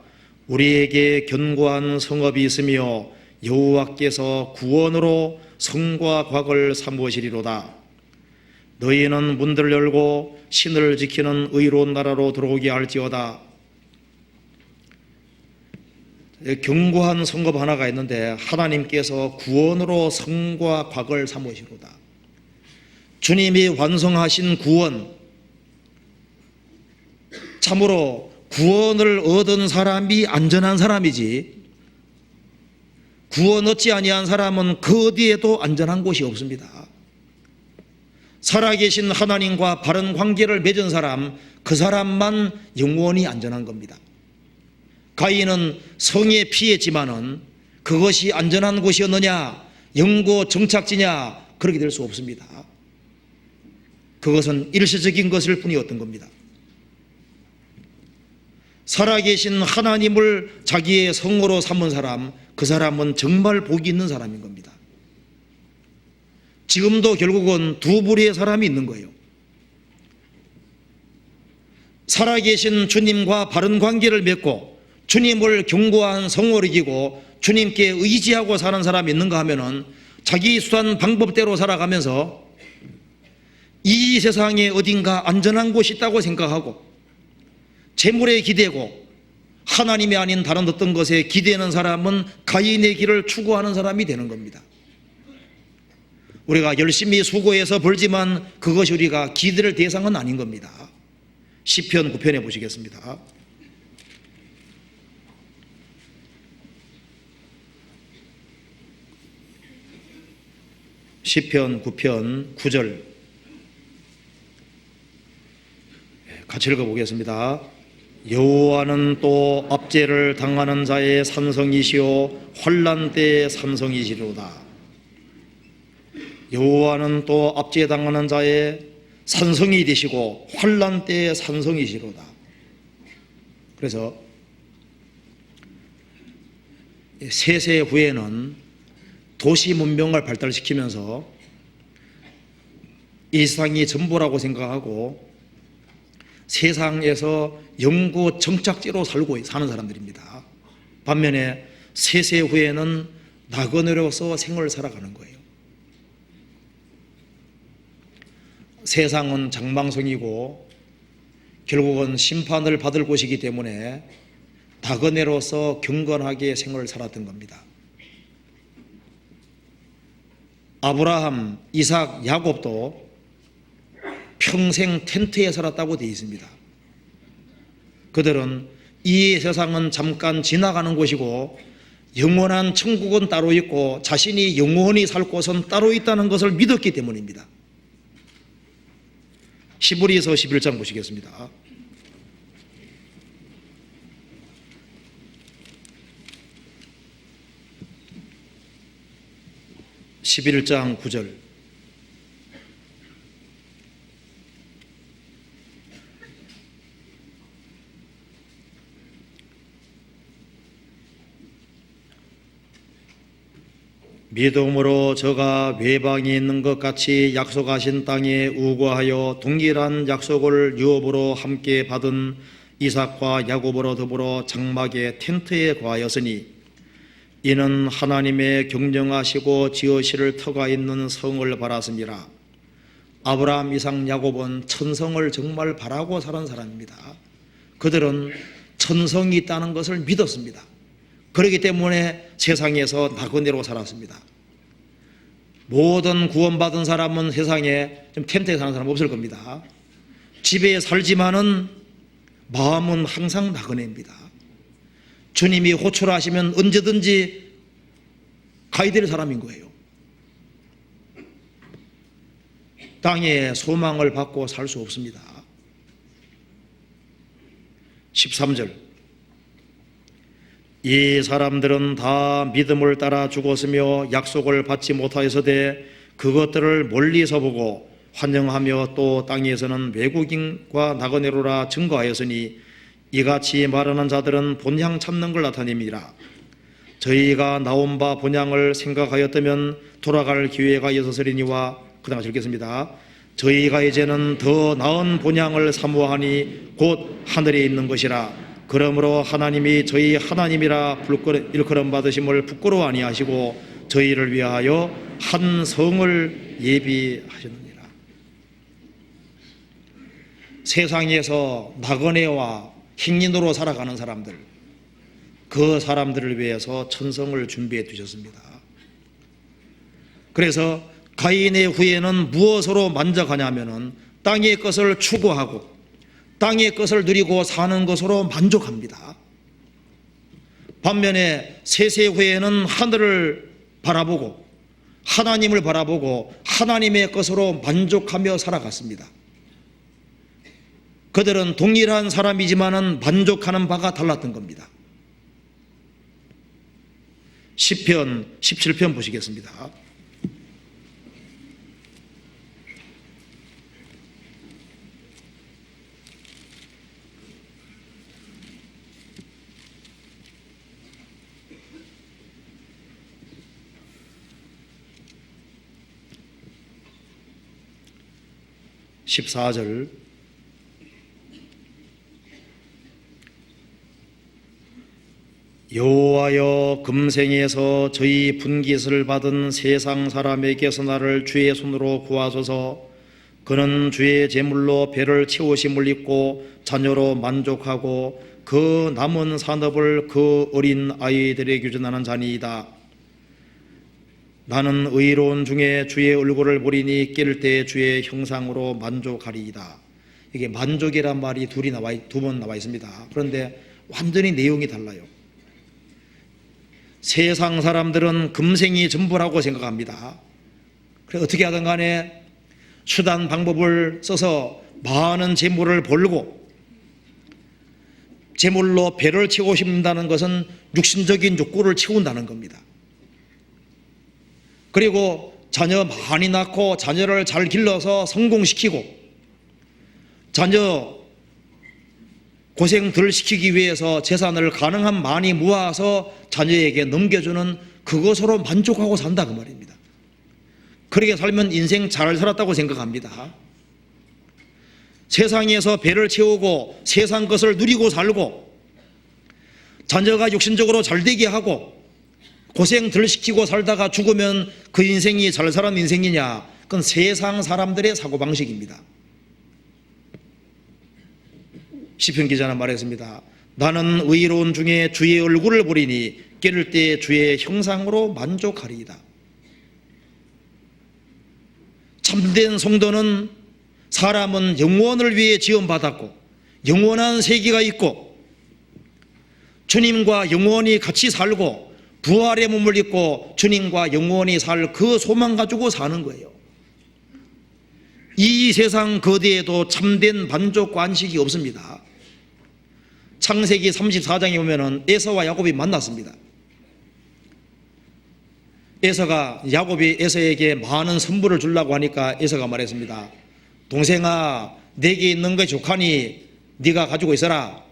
우리에게 견고한 성읍이 있으며 여호와께서 구원으로 성과 곽을 삼으시리로다. 너희는 문들을 열고 신을 지키는 의로운 나라로 들어오게 할지어다. 견고한 성읍 하나가 있는데 하나님께서 구원으로 성과 곽을 삼으시로다. 주님이 완성하신 구원, 참으로 구원을 얻은 사람이 안전한 사람이지, 구원 얻지 아니한 사람은 그 어디에도 안전한 곳이 없습니다. 살아계신 하나님과 바른 관계를 맺은 사람, 그 사람만 영원히 안전한 겁니다. 가인은 성에 피했지만은 그것이 안전한 곳이었느냐, 영구 정착지냐, 그렇게 될 수 없습니다. 그것은 일시적인 것일 뿐이었던 겁니다. 살아계신 하나님을 자기의 성으로 삼은 사람, 그 사람은 정말 복이 있는 사람인 겁니다. 지금도 결국은 두 부류의 사람이 있는 거예요. 살아계신 주님과 바른 관계를 맺고 주님을 견고한 성을 이기고 주님께 의지하고 사는 사람이 있는가 하면은 자기 수단 방법대로 살아가면서 이 세상에 어딘가 안전한 곳이 있다고 생각하고 재물에 기대고 하나님이 아닌 다른 어떤 것에 기대는 사람은 가인의 길을 추구하는 사람이 되는 겁니다. 우리가 열심히 수고해서 벌지만 그것이 우리가 기대를 대상은 아닌 겁니다. 시편 9편에 보시겠습니다. 시편 9편 9절 같이 읽어보겠습니다. 여호와는 또 압제를 당하는 자의 산성이시오 환난 때의 산성이시로다. 여호와는 또 압제당하는 자의 산성이 되시고 환난 때의 산성이시로다. 그래서 세세 후에는 도시 문명을 발달시키면서 이 세상이 전부라고 생각하고 세상에서 영구 정착지로 사는 사람들입니다. 반면에 세세 후에는 나그네로서 생을 살아가는 거예요. 세상은 장망성이고 결국은 심판을 받을 곳이기 때문에 나그네로서 경건하게 생을 살았던 겁니다. 아브라함, 이삭, 야곱도 평생 텐트에 살았다고 되어 있습니다. 그들은 이 세상은 잠깐 지나가는 곳이고 영원한 천국은 따로 있고 자신이 영원히 살 곳은 따로 있다는 것을 믿었기 때문입니다. 히브리서 11장 보시겠습니다. 11장 9절. 믿음으로 저가 외방에 있는 것 같이 약속하신 땅에 우거하여 동일한 약속을 유업으로 함께 받은 이삭과 야곱으로 더불어 장막의 텐트에 거하였으니 이는 하나님의 경영하시고 지으실 터가 있는 성을 바랐습니다. 아브라함, 이삭, 야곱은 천성을 정말 바라고 살은 사람입니다. 그들은 천성이 있다는 것을 믿었습니다. 그렇기 때문에 세상에서 나그네로 살았습니다. 모든 구원받은 사람은 세상에 좀 텐트에 사는 사람 없을 겁니다. 집에 살지만은 마음은 항상 나그네입니다. 주님이 호출하시면 언제든지 가야 될 사람인 거예요. 땅에 소망을 받고 살 수 없습니다. 13절. 이 사람들은 다 믿음을 따라 죽었으며 약속을 받지 못하였으되 그것들을 멀리서 보고 환영하며 또 땅에서는 외국인과 나그네로라 증거하였으니 이같이 말하는 자들은 본향 찾는 걸 나타냅니다. 저희가 나온 바 본향을 생각하였다면 돌아갈 기회가 있었으리니와 그다음 읽겠습니다. 저희가 이제는 더 나은 본향을 사모하니 곧 하늘에 있는 것이라. 그러므로 하나님이 저희 하나님이라 일컬음 받으심을 부끄러워 아니하시고 저희를 위하여 한 성을 예비하셨느니라. 세상에서 나그네와 행인으로 살아가는 사람들, 그 사람들을 위해서 천성을 준비해 두셨습니다. 그래서 가인의 후예는 무엇으로 만족하냐면은 땅의 것을 추구하고 땅의 것을 누리고 사는 것으로 만족합니다. 반면에 셋의 후예는 하늘을 바라보고 하나님을 바라보고 하나님의 것으로 만족하며 살아갔습니다. 그들은 동일한 사람이지만은 만족하는 바가 달랐던 겁니다. 시편 17편 보시겠습니다. (14절) 여호와여 금생에서 저희 분깃을 받은 세상 사람에게서 나를 주의 손으로 구하소서. 그는 주의 제물로 배를 채우심을 입고 자녀로 만족하고 그 남은 산업을 그 어린 아이들에게 주전하는 자니이다. 나는 의로운 중에 주의 얼굴을 보리니 깰 때 주의 형상으로 만족하리이다. 이게 만족이란 말이 두 번 나와 있습니다. 그런데 완전히 내용이 달라요. 세상 사람들은 금생이 전부라고 생각합니다. 그래서 어떻게 하든 간에 수단 방법을 써서 많은 재물을 벌고 재물로 배를 채우고 싶다는 것은 육신적인 욕구를 채운다는 겁니다. 그리고 자녀 많이 낳고 자녀를 잘 길러서 성공시키고 자녀 고생 덜 시키기 위해서 재산을 가능한 많이 모아서 자녀에게 넘겨주는 그것으로 만족하고 산다 그 말입니다. 그렇게 살면 인생 잘 살았다고 생각합니다. 세상에서 배를 채우고 세상 것을 누리고 살고 자녀가 육신적으로 잘 되게 하고 고생 덜 시키고 살다가 죽으면 그 인생이 잘 살은 인생이냐? 그건 세상 사람들의 사고방식입니다. 시편 기자는 말했습니다. 나는 의로운 중에 주의 얼굴을 보리니 깨를 때 주의 형상으로 만족하리이다. 참된 성도는 사람은 영원을 위해 지원받았고 영원한 세계가 있고 주님과 영원히 같이 살고 부활의 몸을 입고 주님과 영원히 살 그 소망 가지고 사는 거예요. 이 세상 그 어디에도 참된 만족과 안식이 없습니다. 창세기 34장에 보면은 에서와 야곱이 만났습니다. 야곱이 에서에게 많은 선물을 주려고 하니까 에서가 말했습니다. 동생아, 내게 있는 것이 족하니 네가 가지고 있어라.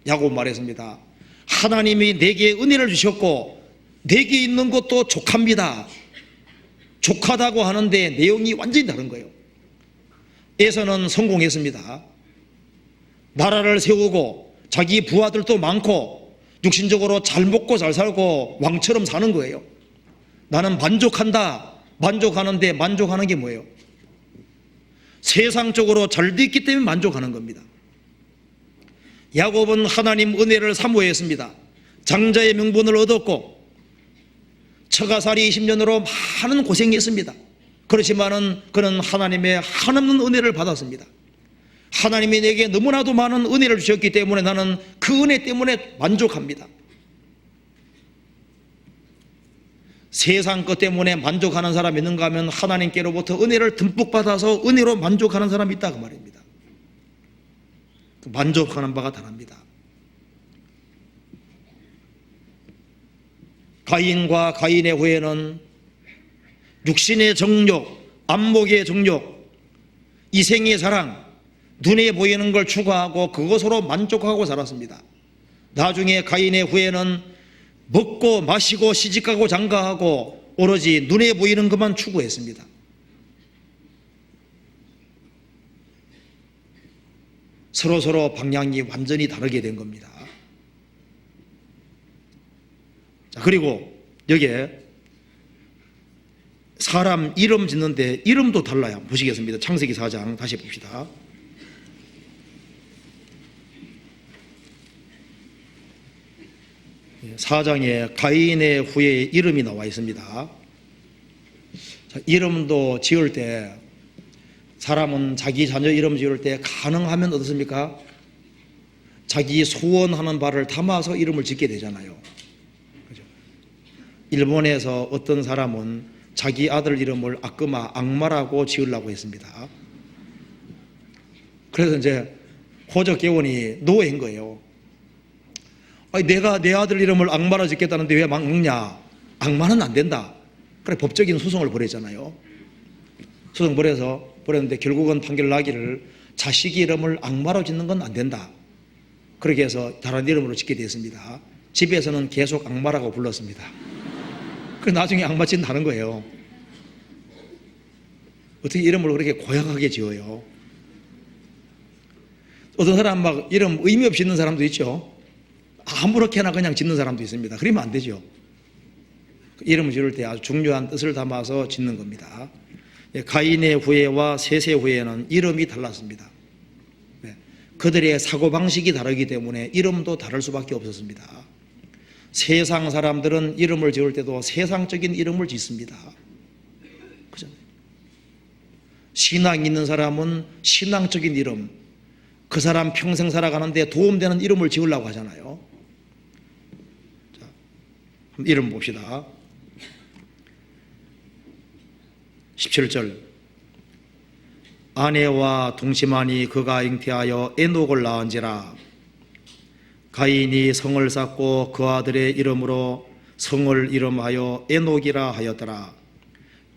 야곱 말했습니다. 하나님이 내게 은혜를 주셨고 내게 있는 것도 족합니다. 족하다고 하는데 내용이 완전히 다른 거예요. 에서는 성공했습니다. 나라를 세우고 자기 부하들도 많고 육신적으로 잘 먹고 잘 살고 왕처럼 사는 거예요. 나는 만족한다. 만족하는데 만족하는 게 뭐예요? 세상적으로 잘 됐기 때문에 만족하는 겁니다. 야곱은 하나님 은혜를 사모했습니다. 장자의 명분을 얻었고 처가살이 20년으로 많은 고생했습니다. 그렇지만은 그는 하나님의 한없는 은혜를 받았습니다. 하나님이 내게 너무나도 많은 은혜를 주셨기 때문에 나는 그 은혜 때문에 만족합니다. 세상 것 때문에 만족하는 사람이 있는가 하면 하나님께로부터 은혜를 듬뿍 받아서 은혜로 만족하는 사람이 있다 그 말입니다. 만족하는 바가 다릅니다. 가인과 가인의 후예는 육신의 정욕, 안목의 정욕, 이생의 사랑, 눈에 보이는 걸 추구하고 그것으로 만족하고 살았습니다. 나중에 가인의 후예는 먹고 마시고 시집가고 장가하고 오로지 눈에 보이는 것만 추구했습니다. 서로 방향이 완전히 다르게 된 겁니다. 자, 그리고 여기에 사람 이름 짓는데 이름도 달라요. 보시겠습니다. 창세기 4장 다시 봅시다. 사장에 가인의 후에 이름이 나와 있습니다. 자, 이름도 지을 때 사람은 자기 자녀 이름 지을 때 가능하면 어떻습니까? 자기 소원하는 바를 담아서 이름을 짓게 되잖아요. 그죠? 일본에서 어떤 사람은 자기 아들 이름을 악마라고 지으려고 했습니다. 그래서 이제 호적개원이 노예인 거예요. 아니, 내가 내 아들 이름을 악마라 짓겠다는데 왜 막냐? 악마는 안 된다. 그래 법적인 소송을 벌였잖아요. 소송 벌였는데 결국은 판결 나기를 자식 이름을 악마로 짓는 건 안 된다. 그렇게 해서 다른 이름으로 짓게 됐습니다. 집에서는 계속 악마라고 불렀습니다. 그래서 나중에 악마 짓는다는 거예요. 어떻게 이름을 그렇게 고약하게 지어요? 어떤 사람 막 이름 의미 없이 짓는 사람도 있죠. 아무렇게나 그냥 짓는 사람도 있습니다. 그러면 안 되죠. 이름을 지을 때 아주 중요한 뜻을 담아서 짓는 겁니다. 가인의 후예와 셋의 후예는 이름이 달랐습니다. 그들의 사고방식이 다르기 때문에 이름도 다를 수밖에 없었습니다. 세상 사람들은 이름을 지을 때도 세상적인 이름을 짓습니다. 그죠? 신앙 있는 사람은 신앙적인 이름, 그 사람 평생 살아가는데 도움되는 이름을 지으려고 하잖아요. 자, 이름 봅시다. 17절 아내와 동침하니 그가 잉태하여 에녹을 낳은지라. 가인이 성을 쌓고 그 아들의 이름으로 성을 이름하여 에녹이라 하였더라.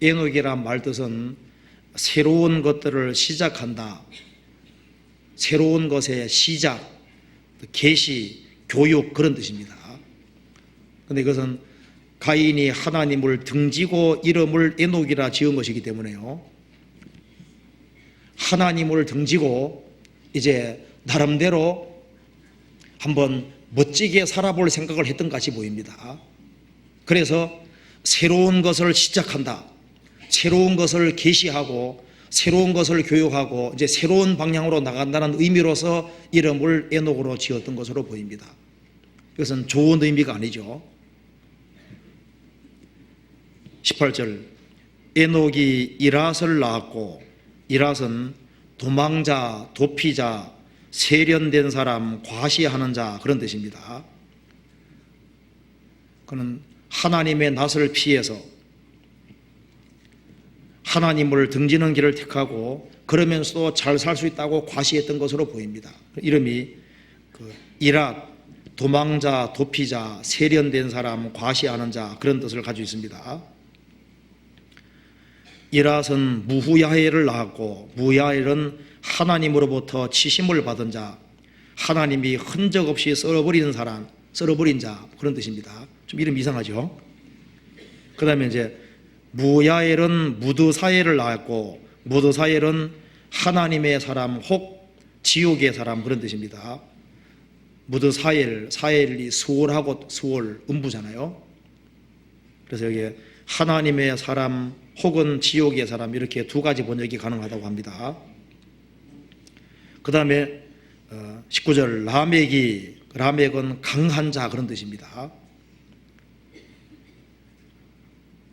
에녹이란 말뜻은 새로운 것들을 시작한다, 새로운 것의 시작, 계시, 교육, 그런 뜻입니다. 그런데 이것은 가인이 하나님을 등지고 이름을 에녹이라 지은 것이기 때문에요, 하나님을 등지고 이제 나름대로 한번 멋지게 살아볼 생각을 했던 것 같이 보입니다. 그래서 새로운 것을 시작한다, 새로운 것을 계시하고 새로운 것을 교육하고 이제 새로운 방향으로 나간다는 의미로서 이름을 에녹으로 지었던 것으로 보입니다. 이것은 좋은 의미가 아니죠. 18절, 에녹이 이랏을 낳았고, 이랏은 도망자, 도피자, 세련된 사람, 과시하는 자, 그런 뜻입니다. 그는 하나님의 낯을 피해서 하나님을 등지는 길을 택하고 그러면서도 잘 살 수 있다고 과시했던 것으로 보입니다. 이름이 이랏, 도망자, 도피자, 세련된 사람, 과시하는 자, 그런 뜻을 가지고 있습니다. 이랏은 무후야엘을 낳았고, 무야엘은 하나님으로부터 치심을 받은 자, 하나님이 흔적 없이 썰어버리는 사람, 썰어버린 자, 그런 뜻입니다. 좀 이름 이상하죠? 그 다음에 이제 무야엘은 무드사엘을 낳았고, 무드사엘은 하나님의 사람 혹 지옥의 사람, 그런 뜻입니다. 무드사엘, 사엘이 수월하고 수월, 음부잖아요. 그래서 여기 하나님의 사람 혹은 지옥의 사람, 이렇게 두 가지 번역이 가능하다고 합니다. 그 다음에 19절, 라멕은 강한 자, 그런 뜻입니다.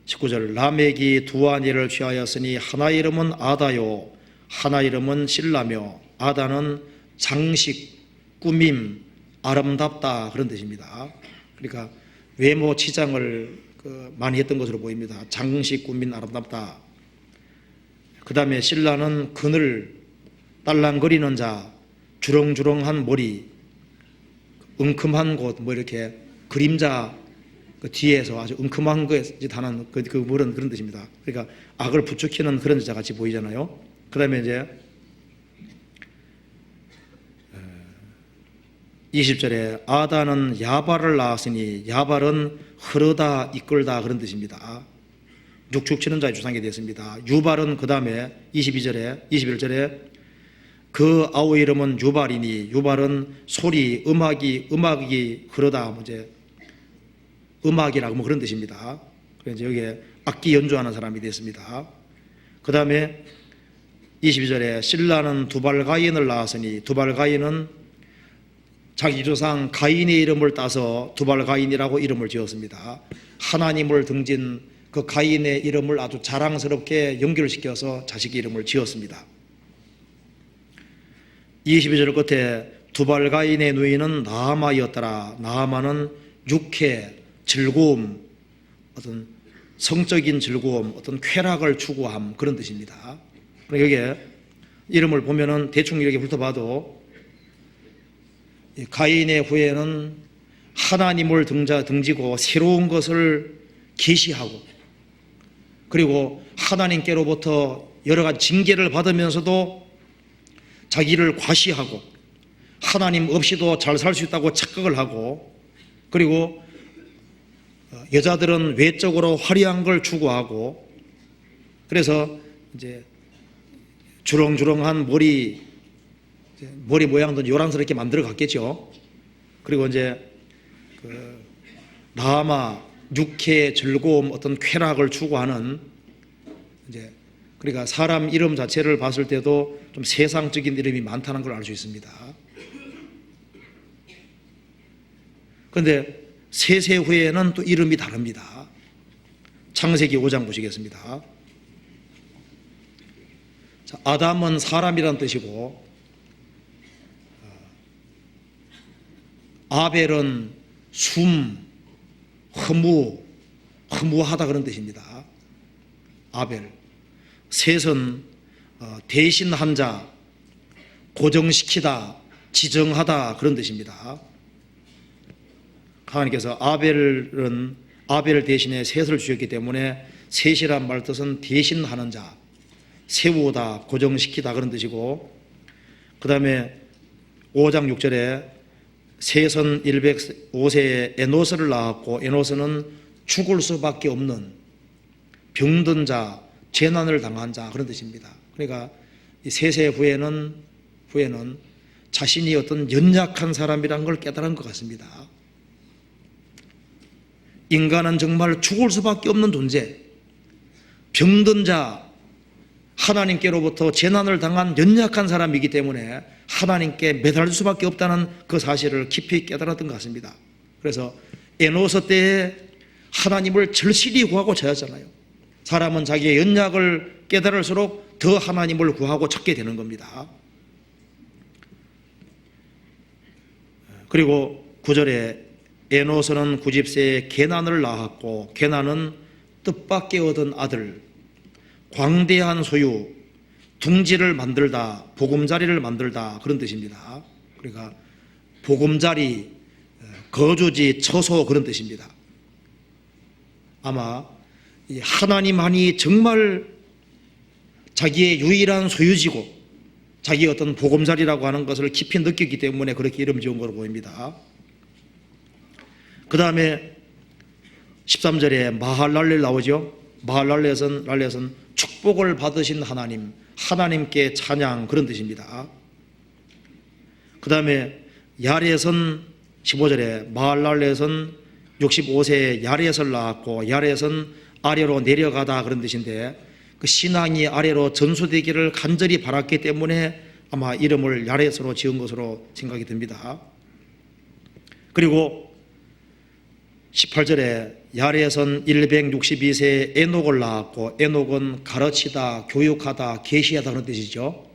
19절, 라멕이 두 아내를 취하였으니 하나 이름은 아다요, 하나 이름은 실라며, 아다는 장식, 꾸밈, 아름답다, 그런 뜻입니다. 그러니까 외모 치장을 많이 했던 것으로 보입니다. 장식, 꾸민, 아름답다. 그 다음에 실라는 그늘, 딸랑거리는 자, 주렁주렁한 머리, 웅큼한 곳, 뭐 이렇게 그림자 뒤에서 아주 웅큼한 것이 다는 그런 뜻입니다. 그러니까 악을 부추기는 그런 여자 같이 보이잖아요. 그 다음에 이제 20절에 아다는 야발을 낳았으니, 야발은 흐르다, 이끌다, 그런 뜻입니다. 육축 치는 자의 주상이 되었습니다. 유발은 그 다음에 21절에 그 아우 이름은 유발이니, 유발은 소리, 음악이 흐르다, 이제 음악이라고 뭐 그런 뜻입니다. 그래서 여기에 악기 연주하는 사람이 됐습니다. 그 다음에 22절에 실라는 두발가인을 낳았으니, 두발가인은 자기 조상 가인의 이름을 따서 두발가인이라고 이름을 지었습니다. 하나님을 등진 그 가인의 이름을 아주 자랑스럽게 연결시켜서 자식 이름을 지었습니다. 22절 끝에 두발가인의 누이는 나아마였더라. 나아마는 육회, 즐거움, 어떤 성적인 즐거움, 어떤 쾌락을 추구함, 그런 뜻입니다. 여기에 이름을 보면은 대충 이렇게 훑어봐도 가인의 후에는 하나님을 등지고 새로운 것을 계시하고, 그리고 하나님께로부터 여러 가지 징계를 받으면서도 자기를 과시하고 하나님 없이도 잘 살 수 있다고 착각을 하고, 그리고 여자들은 외적으로 화려한 걸 추구하고, 그래서 이제 주렁주렁한 머리 모양도 요란스럽게 만들어 갔겠죠. 그리고 이제 나아마, 육회, 즐거움, 어떤 쾌락을 추구하는, 이제 그러니까 사람 이름 자체를 봤을 때도 좀 세상적인 이름이 많다는 걸 알 수 있습니다. 그런데 세세 후에는 또 이름이 다릅니다. 창세기 5장 보시겠습니다. 자, 아담은 사람이란 뜻이고, 아벨은 숨, 허무하다, 그런 뜻입니다. 아벨. 셋은 대신한 자, 고정시키다, 지정하다, 그런 뜻입니다. 하나님께서 아벨 대신에 셋을 주셨기 때문에 셋이란 말 뜻은 대신하는 자, 세우다, 고정시키다, 그런 뜻이고, 그 다음에 5장 6절에 셋은 105세에 에노스를 낳았고, 에노스는 죽을 수밖에 없는 병든 자, 재난을 당한 자, 그런 뜻입니다. 그러니까 이 세세 후에는 자신이 어떤 연약한 사람이라는 걸 깨달은 것 같습니다. 인간은 정말 죽을 수밖에 없는 존재, 병든 자, 하나님께로부터 재난을 당한 연약한 사람이기 때문에 하나님께 매달릴 수밖에 없다는 그 사실을 깊이 깨달았던 것 같습니다. 그래서 에노스 때에 하나님을 절실히 구하고 찾았잖아요. 사람은 자기의 연약을 깨달을수록 더 하나님을 구하고 찾게 되는 겁니다. 그리고 9절에 에노스는 90세에 게난을 낳았고, 게난은 뜻밖의 얻은 아들, 광대한 소유, 둥지를 만들다, 보금자리를 만들다, 그런 뜻입니다. 그러니까 보금자리, 거주지, 처소, 그런 뜻입니다. 아마 이 하나님만이 정말 자기의 유일한 소유지고 자기의 어떤 보금자리라고 하는 것을 깊이 느꼈기 때문에 그렇게 이름 지은 것으로 보입니다. 그 다음에 13절에 마할랄렐 나오죠. 마할랄렛은 축복을 받으신 하나님, 하나님께 찬양, 그런 뜻입니다. 그 다음에 야렛은 15절에 마할랄렛은 65세에 야렛을 낳았고, 야렛은 아래로 내려가다, 그런 뜻인데 그 신앙이 아래로 전수되기를 간절히 바랐기 때문에 아마 이름을 야렛으로 지은 것으로 생각이 듭니다. 그리고 18절에 야렛은 162세에 에녹을 낳았고, 에녹은 가르치다, 교육하다, 계시하다, 그런 뜻이죠.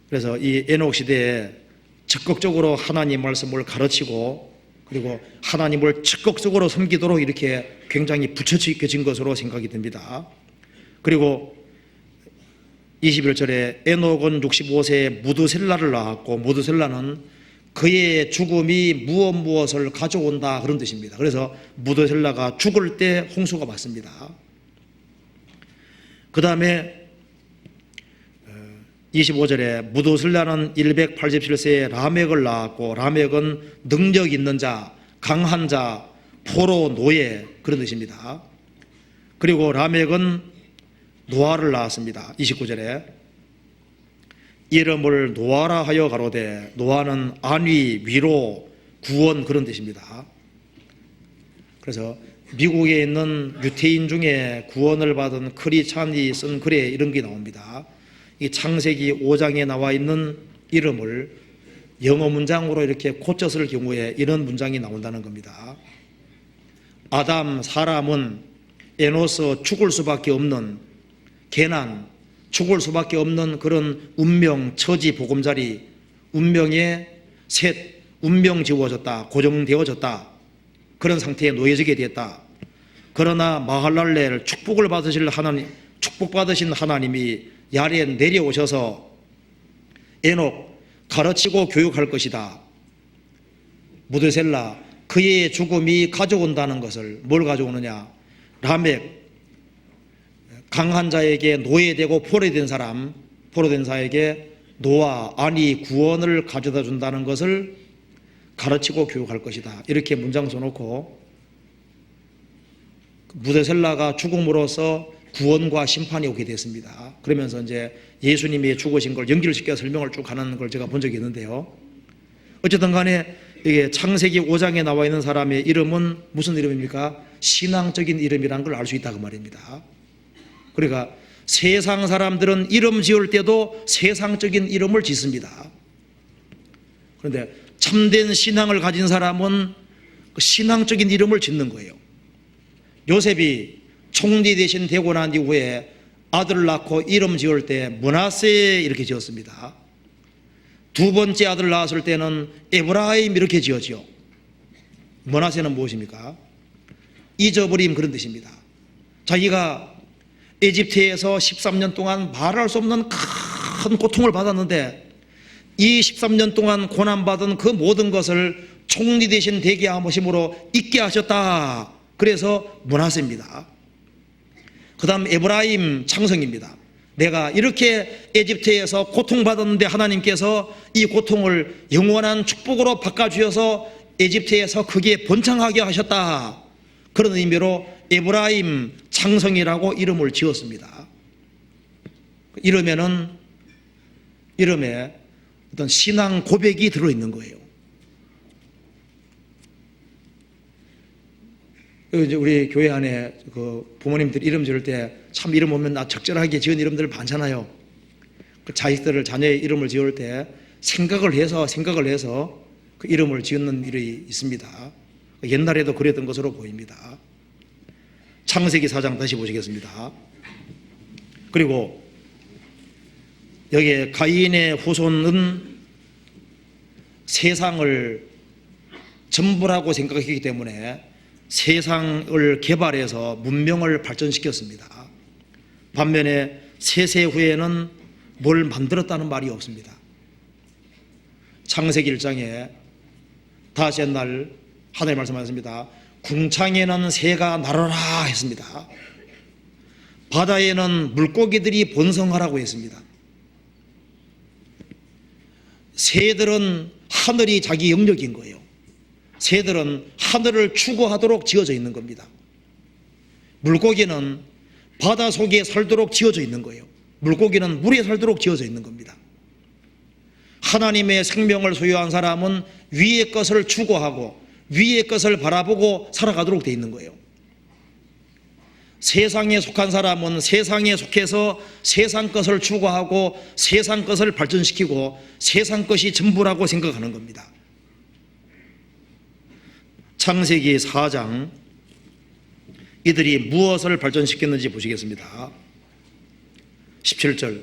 그래서 이 에녹 시대에 적극적으로 하나님 말씀을 가르치고, 그리고 하나님을 적극적으로 섬기도록 이렇게 굉장히 붙여진 것으로 생각이 됩니다. 그리고 21절에 에녹은 65세에 무드셀라를 낳았고, 무드셀라는 그의 죽음이 무엇을 가져온다, 그런 뜻입니다. 그래서 무드셀라가 죽을 때 홍수가 왔습니다. 그 다음에 25절에 무드셀라는 187세에 라멕을 낳았고, 라멕은 능력 있는 자, 강한 자, 포로, 노예, 그런 뜻입니다. 그리고 라멕은 노아를 낳았습니다. 29절에 이름을 노아라 하여 가로되, 노아는 안위, 위로, 구원, 그런 뜻입니다. 그래서 미국에 있는 유태인 중에 구원을 받은 크리찬이 쓴 글에 이런 게 나옵니다. 이 창세기 5장에 나와 있는 이름을 영어 문장으로 이렇게 고쳤을 경우에 이런 문장이 나온다는 겁니다. 아담, 사람은 에노스, 죽을 수밖에 없는 게난, 죽을 수밖에 없는 그런 운명, 처지, 보금자리, 운명의 셋, 운명 지워졌다, 고정되어졌다, 그런 상태에 놓여지게 됐다. 그러나 마할랄렐, 축복받으신 하나님이 야렛 내려오셔서 에녹 가르치고 교육할 것이다. 무드셀라, 그의 죽음이 가져온다는 것을, 뭘 가져오느냐, 라멕, 강한 자에게 노예되고 포로된 사람, 포로된 자에게 노아, 안위, 구원을 가져다 준다는 것을 가르치고 교육할 것이다. 이렇게 문장 써놓고 무드셀라가 죽음으로써 구원과 심판이 오게 됐습니다. 그러면서 이제 예수님이 죽으신 걸 연결시켜 설명을 쭉 하는 걸 제가 본 적이 있는데요. 어쨌든 간에 이게 창세기 5장에 나와 있는 사람의 이름은 무슨 이름입니까? 신앙적인 이름이라는 걸 알 수 있다, 그 말입니다. 그러니까 세상 사람들은 이름 지을 때도 세상적인 이름을 짓습니다. 그런데 참된 신앙을 가진 사람은 그 신앙적인 이름을 짓는 거예요. 요셉이 총리 대신 되고 난 이후에 아들을 낳고 이름 지을 때 므낫세 이렇게 지었습니다. 두 번째 아들 낳았을 때는 에브라임 이렇게 지었죠. 므낫세는 무엇입니까? 잊어버림, 그런 뜻입니다. 자기가 에집트에서 13년 동안 말할 수 없는 큰 고통을 받았는데 이 13년 동안 고난받은 그 모든 것을 총리 대신 되게 하심으로 잊게 하셨다. 그래서 므낫세입니다. 그 다음 에브라임, 창성입니다. 내가 이렇게 에집트에서 고통받았는데 하나님께서 이 고통을 영원한 축복으로 바꿔주셔서 에집트에서 크게 번창하게 하셨다. 그런 의미로 에브라임, 창성이라고 이름을 지었습니다. 이름에 어떤 신앙 고백이 들어있는 거예요. 이제 우리 교회 안에 그 부모님들 이름 지을 때 참 이름 오면 적절하게 지은 이름들 많잖아요. 그 자녀의 이름을 지을 때 생각을 해서 그 이름을 지었는 일이 있습니다. 옛날에도 그랬던 것으로 보입니다. 창세기 4장 다시 보시겠습니다. 그리고 여기에 가인의 후손은 세상을 전부라고 생각했기 때문에 세상을 개발해서 문명을 발전시켰습니다. 반면에 세세 후에는 뭘 만들었다는 말이 없습니다. 창세기 1장에 다시 옛날 하나님 말씀하셨습니다. 궁창에는 새가 날아라 했습니다. 바다에는 물고기들이 번성하라고 했습니다. 새들은 하늘이 자기 영역인 거예요. 새들은 하늘을 추구하도록 지어져 있는 겁니다. 물고기는 바다 속에 살도록 지어져 있는 거예요. 물고기는 물에 살도록 지어져 있는 겁니다. 하나님의 생명을 소유한 사람은 위의 것을 추구하고 위의 것을 바라보고 살아가도록 되어 있는 거예요. 세상에 속한 사람은 세상에 속해서 세상 것을 추구하고 세상 것을 발전시키고 세상 것이 전부라고 생각하는 겁니다. 창세기 4장 이들이 무엇을 발전시켰는지 보시겠습니다. 17절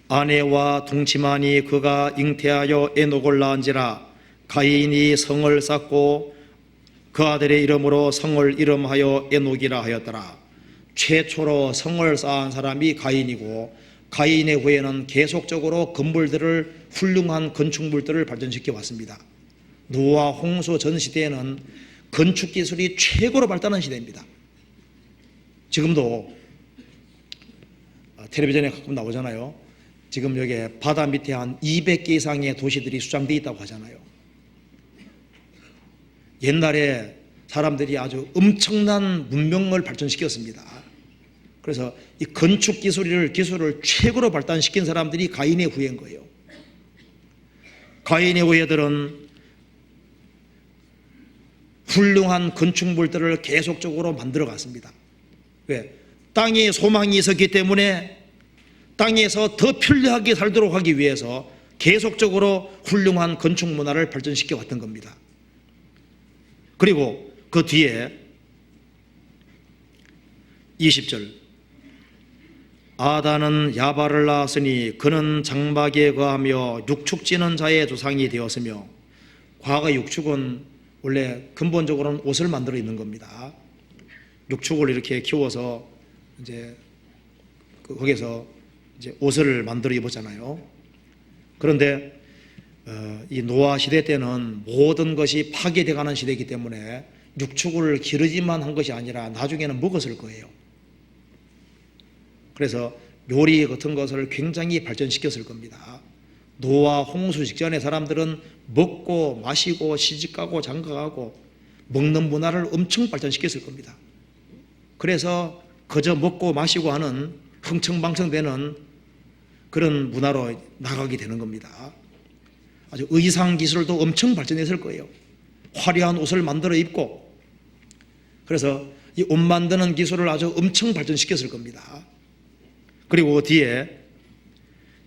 아내와 동침하니 그가 잉태하여 에녹을 낳은지라 가인이 성을 쌓고 그 아들의 이름으로 성을 이름하여 에녹이라 하였더라. 최초로 성을 쌓은 사람이 가인이고 가인의 후에는 계속적으로 건물들을 훌륭한 건축물들을 발전시켜 왔습니다. 노아 홍수 전 시대에는 건축 기술이 최고로 발달한 시대입니다. 지금도 텔레비전에 가끔 나오잖아요. 지금 여기에 바다 밑에 한 200개 이상의 도시들이 수장되어 있다고 하잖아요. 옛날에 사람들이 아주 엄청난 문명을 발전시켰습니다. 그래서 이 건축 기술을 최고로 발달시킨 사람들이 가인의 후예인 거예요. 가인의 후예들은 훌륭한 건축물들을 계속적으로 만들어 갔습니다. 왜? 땅에 소망이 있었기 때문에 땅에서 더 편리하게 살도록 하기 위해서 계속적으로 훌륭한 건축 문화를 발전시켜 왔던 겁니다. 그리고 그 뒤에 20절 아다는 야발을 낳았으니 그는 장막에 거하며 육축지는 자의 조상이 되었으며 과거 육축은 원래 근본적으로는 옷을 만들어 입는 겁니다. 육축을 이렇게 키워서 이제 거기서 이제 옷을 만들어 입었잖아요. 그런데 이 노아 시대 때는 모든 것이 파괴돼가는 시대이기 때문에 육축을 기르기만 한 것이 아니라 나중에는 먹었을 거예요. 그래서 요리 같은 것을 굉장히 발전시켰을 겁니다. 노아 홍수 직전에 사람들은 먹고 마시고 시집가고 장가가고 먹는 문화를 엄청 발전시켰을 겁니다. 그래서 그저 먹고 마시고 하는 흥청망청되는 그런 문화로 나가게 되는 겁니다. 아주 의상 기술도 엄청 발전했을 거예요. 화려한 옷을 만들어 입고 그래서 이 옷 만드는 기술을 아주 엄청 발전시켰을 겁니다. 그리고 뒤에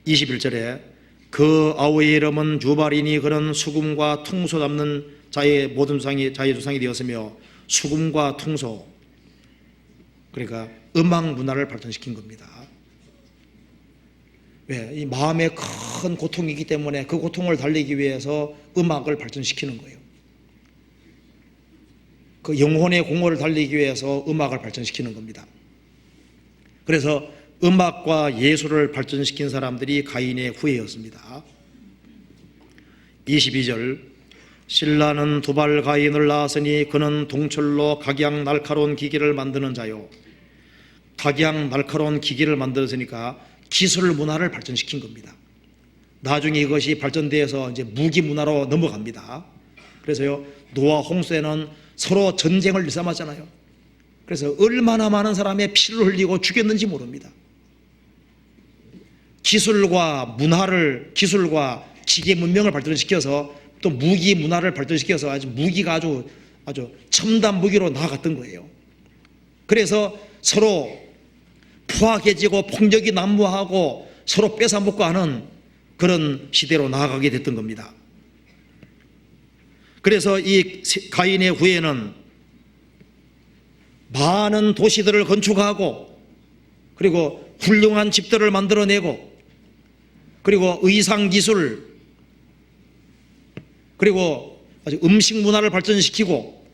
21절에 그 아우의 이름은 유발이니 그는 수금과 퉁소 잡는 자의 모든 자의 조상이 되었으며 수금과 퉁소 그러니까 음악 문화를 발전시킨 겁니다. 왜? 이 마음에 큰 고통이기 때문에 그 고통을 달래기 위해서 음악을 발전시키는 거예요. 그 영혼의 공허를 달래기 위해서 음악을 발전시키는 겁니다. 그래서 음악과 예술을 발전시킨 사람들이 가인의 후예였습니다. 22절 신라는 두발 가인을 낳았으니 그는 동철로 각양 날카로운 기계를 만드는 자요. 각양 날카로운 기계를 만들었으니까 기술 문화를 발전시킨 겁니다. 나중에 이것이 발전되어서 이제 무기 문화로 넘어갑니다. 그래서요 노아 홍수에는 서로 전쟁을 일삼았잖아요. 그래서 얼마나 많은 사람의 피를 흘리고 죽였는지 모릅니다. 기술과 문화를 기술과 기계 문명을 발전시켜서 또 무기 문화를 발전시켜서 무기가 아주 첨단 무기로 나아갔던 거예요. 그래서 서로 포악해지고 폭력이 난무하고 서로 뺏어먹고 하는 그런 시대로 나아가게 됐던 겁니다. 그래서 이 가인의 후예는 많은 도시들을 건축하고 그리고 훌륭한 집들을 만들어내고 그리고 의상기술 그리고 음식 문화를 발전시키고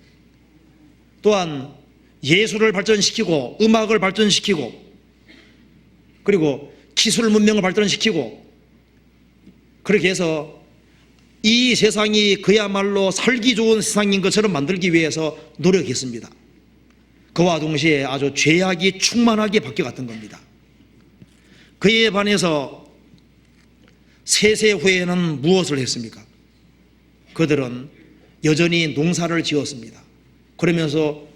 또한 예술을 발전시키고 음악을 발전시키고 그리고 기술 문명을 발전시키고 그렇게 해서 이 세상이 그야말로 살기 좋은 세상인 것처럼 만들기 위해서 노력했습니다. 그와 동시에 아주 죄악이 충만하게 바뀌어갔던 겁니다. 그에 반해서 세세 후에는 무엇을 했습니까? 그들은 여전히 농사를 지었습니다. 그러면서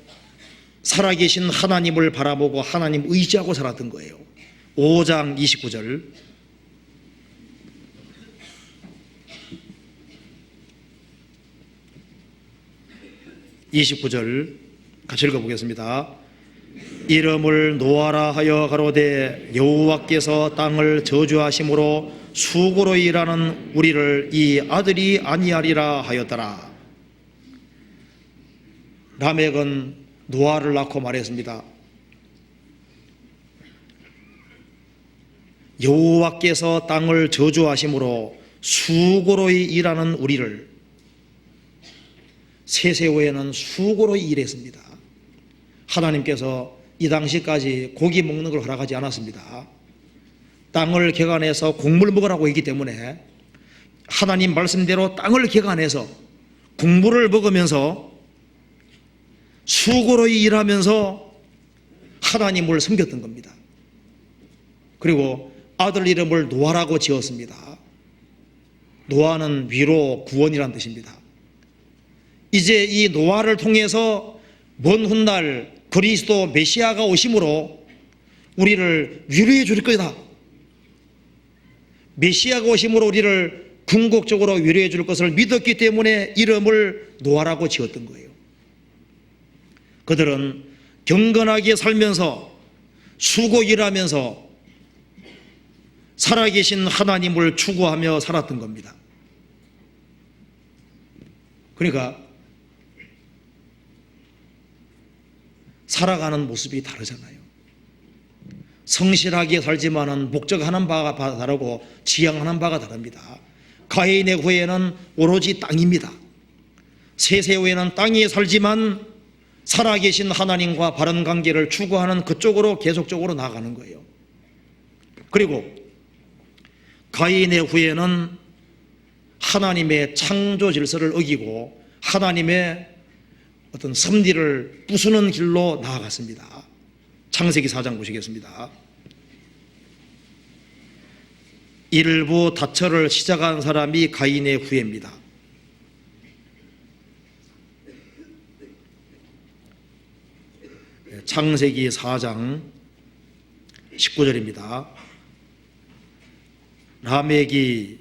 살아계신 하나님을 바라보고 하나님 의지하고 살았던 거예요. 5장 29절 같이 읽어보겠습니다. 이름을 노아라 하여 가로되 여호와께서 땅을 저주하심으로 수고로 일하는 우리를 이 아들이 아니하리라 하였더라. 라멕은 노아를 낳고 말했습니다. 여호와께서 땅을 저주하심으로 수고로 일하는 우리를 세세후에는 수고로 일했습니다. 하나님께서 이 당시까지 고기 먹는 걸 허락하지 않았습니다. 땅을 개간해서 곡물 먹으라고 했기 때문에 하나님 말씀대로 땅을 개간해서 곡물을 먹으면서 수고로 일하면서 하나님을 섬겼던 겁니다. 그리고 아들 이름을 노아라고 지었습니다. 노아는 위로 구원이란 뜻입니다. 이제 이 노아를 통해서 먼 훗날 그리스도 메시아가 오심으로 우리를 위로해 줄 거다. 메시아가 오심으로 우리를 궁극적으로 위로해 줄 것을 믿었기 때문에 이름을 노아라고 지었던 거예요. 그들은 경건하게 살면서 수고 일하면서 살아계신 하나님을 추구하며 살았던 겁니다. 그러니까 살아가는 모습이 다르잖아요. 성실하게 살지만은 목적하는 바가 다르고 지향하는 바가 다릅니다. 가인의 후예는 오로지 땅입니다. 세세 후에는 땅에 살지만 살아계신 하나님과 바른 관계를 추구하는 그쪽으로 계속적으로 나아가는 거예요. 그리고 가인의 후예는 하나님의 창조 질서를 어기고 하나님의 어떤 섭리를 부수는 길로 나아갔습니다. 창세기 4장 보시겠습니다. 일부 다처를 시작한 사람이 가인의 후예입니다. 창세기 4장 19절입니다. 라멕이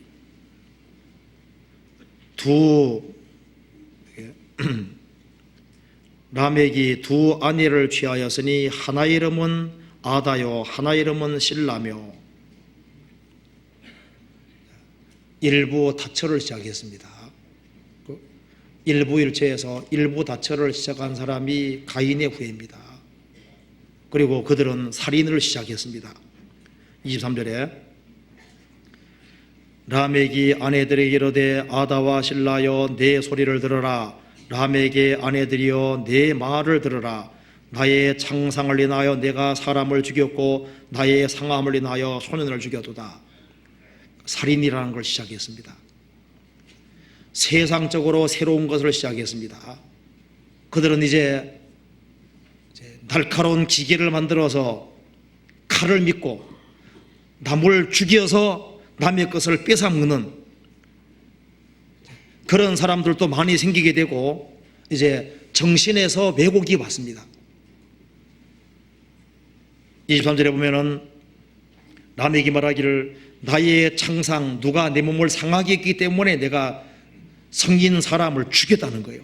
두 아내를 취하였으니 하나 이름은 아다요 하나 이름은 실라며 일부 다처를 시작했습니다. 일부 일체에서 일부 다처를 시작한 사람이 가인의 후예입니다. 그리고 그들은 살인을 시작했습니다. 23절에 라멕이 아내들에게 이르되 아다와 실라여 내 소리를 들으라. 라멕의 아내들이여 내 말을 들으라. 나의 창상을 인하여 내가 사람을 죽였고 나의 상함을 인하여 소년을 죽였도다. 살인이라는 걸 시작했습니다. 세상적으로 새로운 것을 시작했습니다. 그들은 이제 날카로운 기계를 만들어서 칼을 믿고 남을 죽여서 남의 것을 뺏어먹는 그런 사람들도 많이 생기게 되고 이제 정신에서 왜곡이 왔습니다. 23절에 보면은 라멕이 말하기를 나의 창상 누가 내 몸을 상하게 했기 때문에 내가 성인 사람을 죽였다는 거예요.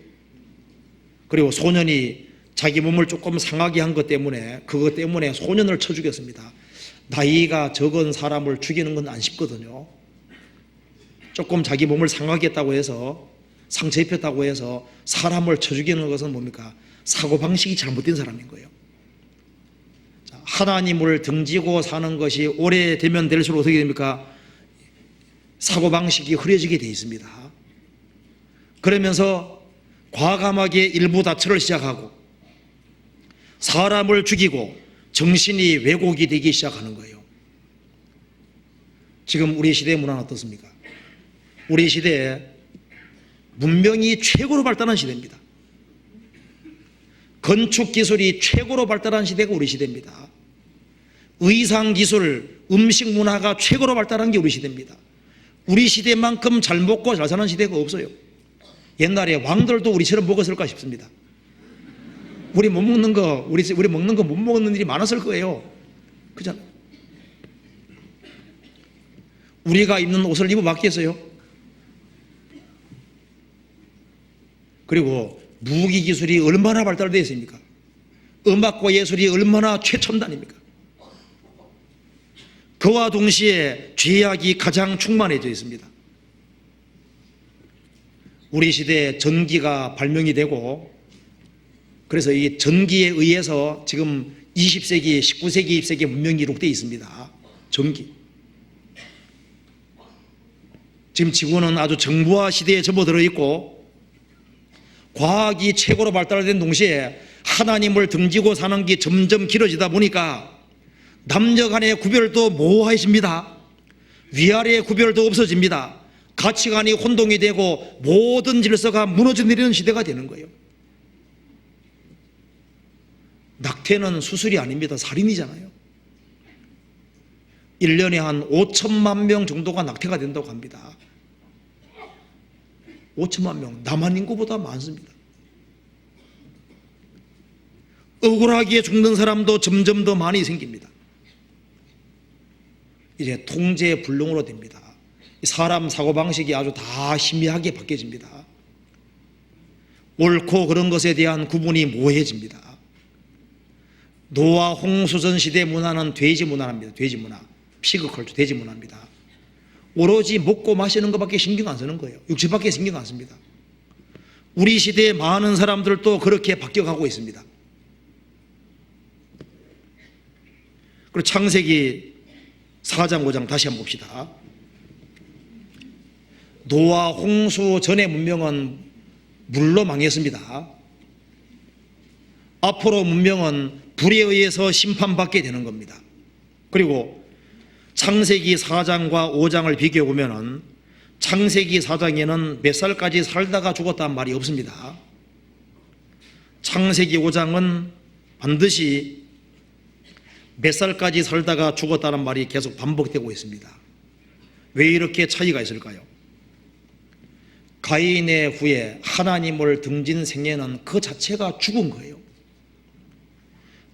그리고 소년이 자기 몸을 조금 상하게 한 것 때문에 그것 때문에 소년을 쳐 죽였습니다. 나이가 적은 사람을 죽이는 건 안 쉽거든요. 조금 자기 몸을 상하게 했다고 해서 상처 입혔다고 해서 사람을 쳐 죽이는 것은 뭡니까? 사고방식이 잘못된 사람인 거예요. 하나님을 등지고 사는 것이 오래되면 될수록 어떻게 됩니까? 사고방식이 흐려지게 되어 있습니다. 그러면서 과감하게 일부 다처를 시작하고 사람을 죽이고 정신이 왜곡이 되기 시작하는 거예요. 지금 우리 시대의 문화는 어떻습니까? 우리 시대에 문명이 최고로 발달한 시대입니다. 건축 기술이 최고로 발달한 시대가 우리 시대입니다. 의상 기술, 음식 문화가 최고로 발달한 게 우리 시대입니다. 우리 시대만큼 잘 먹고 잘 사는 시대가 없어요. 옛날에 왕들도 우리처럼 먹었을까 싶습니다. 우리 못 먹는 거, 우리 먹는 거 못 먹는 일이 많았을 거예요. 그잖아요. 우리가 입는 옷을 입어봤겠어요? 그리고 무기 기술이 얼마나 발달되어 있습니까? 음악과 예술이 얼마나 최첨단입니까? 그와 동시에 죄악이 가장 충만해져 있습니다. 우리 시대에 전기가 발명이 되고, 그래서 이 전기에 의해서 지금 20세기, 19세기, 20세기 문명이 이룩되어 있습니다. 전기. 지금 지구는 아주 정보화 시대에 접어들어 있고, 과학이 최고로 발달된 동시에 하나님을 등지고 사는 게 점점 길어지다 보니까 남녀 간의 구별도 모호해집니다. 위아래의 구별도 없어집니다. 가치관이 혼동이 되고 모든 질서가 무너져 내리는 시대가 되는 거예요. 낙태는 수술이 아닙니다. 살인이잖아요. 1년에 한 5천만 명 정도가 낙태가 된다고 합니다. 5천만 명, 남한 인구보다 많습니다. 억울하게 죽는 사람도 점점 더 많이 생깁니다. 이제 통제 불능으로 됩니다. 사람 사고방식이 아주 다 희미하게 바뀌어집니다. 옳고 그런 것에 대한 구분이 모호해집니다. 노아 홍수전 시대 문화는 돼지 문화입니다. 돼지 문화, 피그컬처, 돼지 문화입니다. 오로지 먹고 마시는 것밖에 신경 안 쓰는 거예요. 육체밖에 신경 안 씁니다. 우리 시대의 많은 사람들도 그렇게 바뀌어가고 있습니다. 그리고 창세기 4장 5장 다시 한번 봅시다. 노아 홍수 전의 문명은 물로 망했습니다. 앞으로 문명은 불에 의해서 심판받게 되는 겁니다. 그리고 창세기 4장과 5장을 비교해 보면은 창세기 4장에는 몇 살까지 살다가 죽었다는 말이 없습니다. 창세기 5장은 반드시 몇 살까지 살다가 죽었다는 말이 계속 반복되고 있습니다. 왜 이렇게 차이가 있을까요? 가인의 후에 하나님을 등진 생애는 그 자체가 죽은 거예요.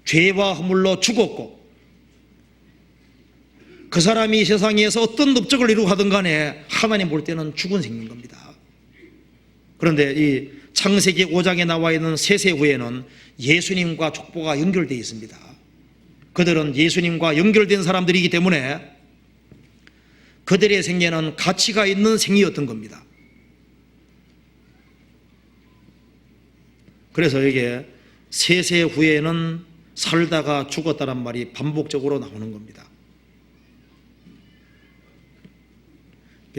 죄와 허물로 죽었고, 그 사람이 세상에서 어떤 업적을 이루고 하든 간에 하나님 볼 때는 죽은 생인 겁니다. 그런데 이 창세기 5장에 나와 있는 세세 후에는 예수님과 족보가 연결되어 있습니다. 그들은 예수님과 연결된 사람들이기 때문에 그들의 생애는 가치가 있는 생이었던 겁니다. 그래서 이게 세세 후에는 살다가 죽었다는 말이 반복적으로 나오는 겁니다.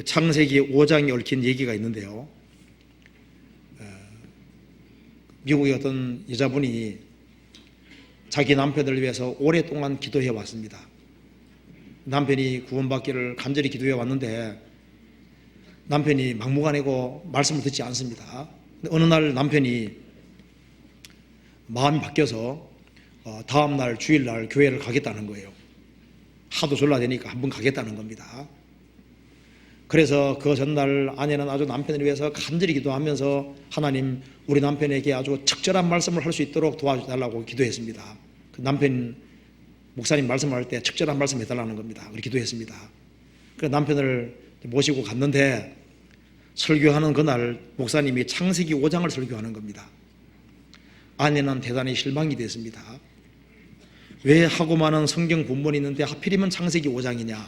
창세기 5장에 얽힌 얘기가 있는데요. 미국의 어떤 여자분이 자기 남편을 위해서 오랫동안 기도해 왔습니다. 남편이 구원받기를 간절히 기도해 왔는데 남편이 막무가내고 말씀을 듣지 않습니다. 어느 날 남편이 마음이 바뀌어서 다음날 주일날 교회를 가겠다는 거예요. 하도 졸라대니까 한번 가겠다는 겁니다. 그래서 그 전날 아내는 아주 남편을 위해서 간절히 기도하면서 하나님, 우리 남편에게 아주 적절한 말씀을 할 수 있도록 도와달라고 기도했습니다. 그 남편 목사님 말씀할 때 적절한 말씀 해달라는 겁니다. 그렇게 기도했습니다. 그래서 남편을 모시고 갔는데 설교하는 그날 목사님이 창세기 5장을 설교하는 겁니다. 아내는 대단히 실망이 됐습니다. 왜 하고 많은 성경 본문이 있는데 하필이면 창세기 5장이냐.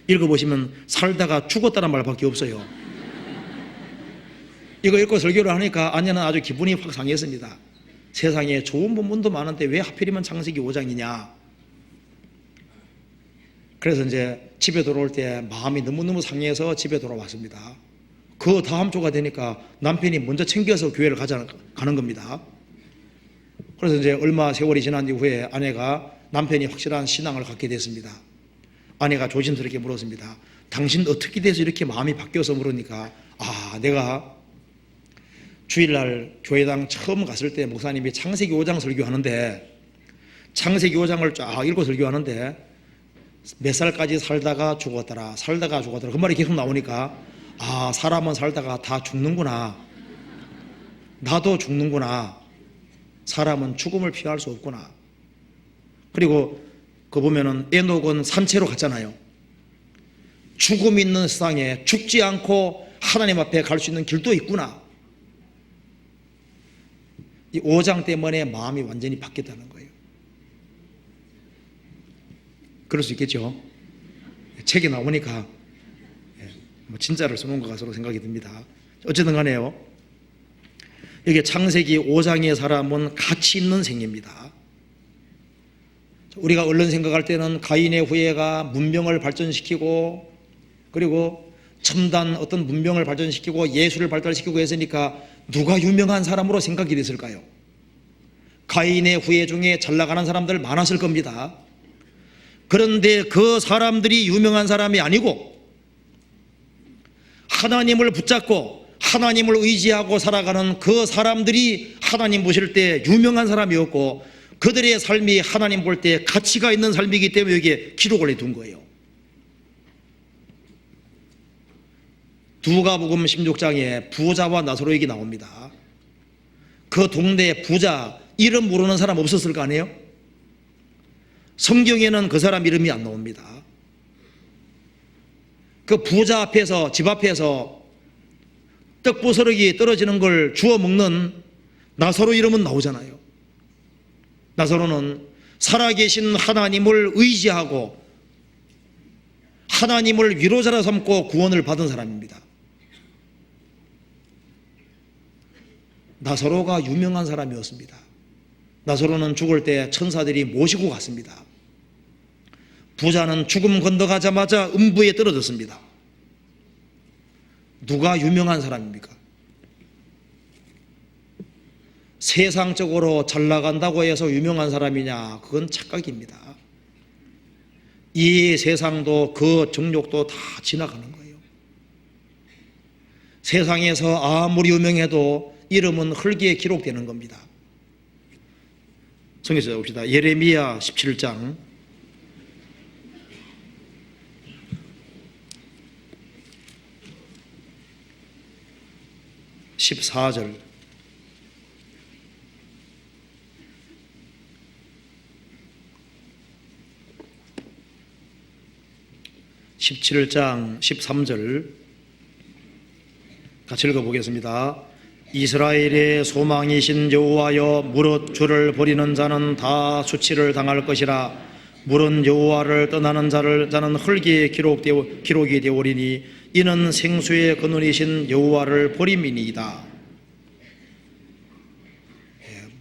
읽어보시면 살다가 죽었다는 말밖에 없어요. 이거 읽고 설교를 하니까 아내는 아주 기분이 확 상했습니다. 세상에 좋은 본문도 많은데 왜 하필이면 창세기 5장이냐. 그래서 이제 집에 돌아올 때 마음이 너무너무 상해서 집에 돌아왔습니다. 그 다음 주가 되니까 남편이 먼저 챙겨서 교회를 가는 겁니다. 그래서 이제 얼마 세월이 지난 이후에 아내가 남편이 확실한 신앙을 갖게 됐습니다. 아내가 조심스럽게 물었습니다. 당신 어떻게 돼서 이렇게 마음이 바뀌어서 물으니까 내가 주일날 교회당 처음 갔을 때 목사님이 창세기 5장 설교하는데 창세기 5장을 쫙 읽고 설교하는데 몇 살까지 살다가 죽었더라 그 말이 계속 나오니까 사람은 살다가 다 죽는구나. 나도 죽는구나. 사람은 죽음을 피할 수 없구나. 그리고 그 보면은 에녹은 산채로 갔잖아요. 죽음 있는 세상에 죽지 않고 하나님 앞에 갈 수 있는 길도 있구나. 이 5장 때문에 마음이 완전히 바뀌었다는 거예요. 그럴 수 있겠죠. 책이 나오니까 진짜를 써놓은 것 같아서 생각이 듭니다. 어쨌든 간에요, 이게 창세기 5장의 사람은 가치 있는 생입니다. 우리가 얼른 생각할 때는 가인의 후예가 문명을 발전시키고 그리고 첨단 어떤 문명을 발전시키고 예술을 발달시키고 했으니까 누가 유명한 사람으로 생각이 됐을까요? 가인의 후예 중에 잘 나가는 사람들 많았을 겁니다. 그런데 그 사람들이 유명한 사람이 아니고 하나님을 붙잡고 하나님을 의지하고 살아가는 그 사람들이 하나님 보실 때 유명한 사람이었고 그들의 삶이 하나님 볼 때 가치가 있는 삶이기 때문에 여기에 기록을 해둔 거예요. 누가복음 16장에 부자와 나사로 얘기 나옵니다. 그 동네에 부자 이름 모르는 사람 없었을 거 아니에요? 성경에는 그 사람 이름이 안 나옵니다. 그 부자 앞에서 집 앞에서 떡부스러기 떨어지는 걸 주워 먹는 나사로 이름은 나오잖아요. 나사로는 살아계신 하나님을 의지하고 하나님을 위로자라 삼고 구원을 받은 사람입니다. 나사로가 유명한 사람이었습니다. 나사로는 죽을 때 천사들이 모시고 갔습니다. 부자는 죽음 건너가자마자 음부에 떨어졌습니다. 누가 유명한 사람입니까? 세상적으로 잘 나간다고 해서 유명한 사람이냐? 그건 착각입니다. 이 세상도 그 정욕도 다 지나가는 거예요. 세상에서 아무리 유명해도 이름은 흙에 기록되는 겁니다. 성경에서 봅시다. 예레미야 17장 14절. (17장) 13절 같이 읽어보겠습니다. 이스라엘의 소망이신 여호와여, 무릇 주를 버리는 자는 다 수치를 당할 것이라. 무릇 여호와를 떠나는 자는 흙에 기록이 되오리니 이는 생수의 근원이신 여호와를 버림이니이다.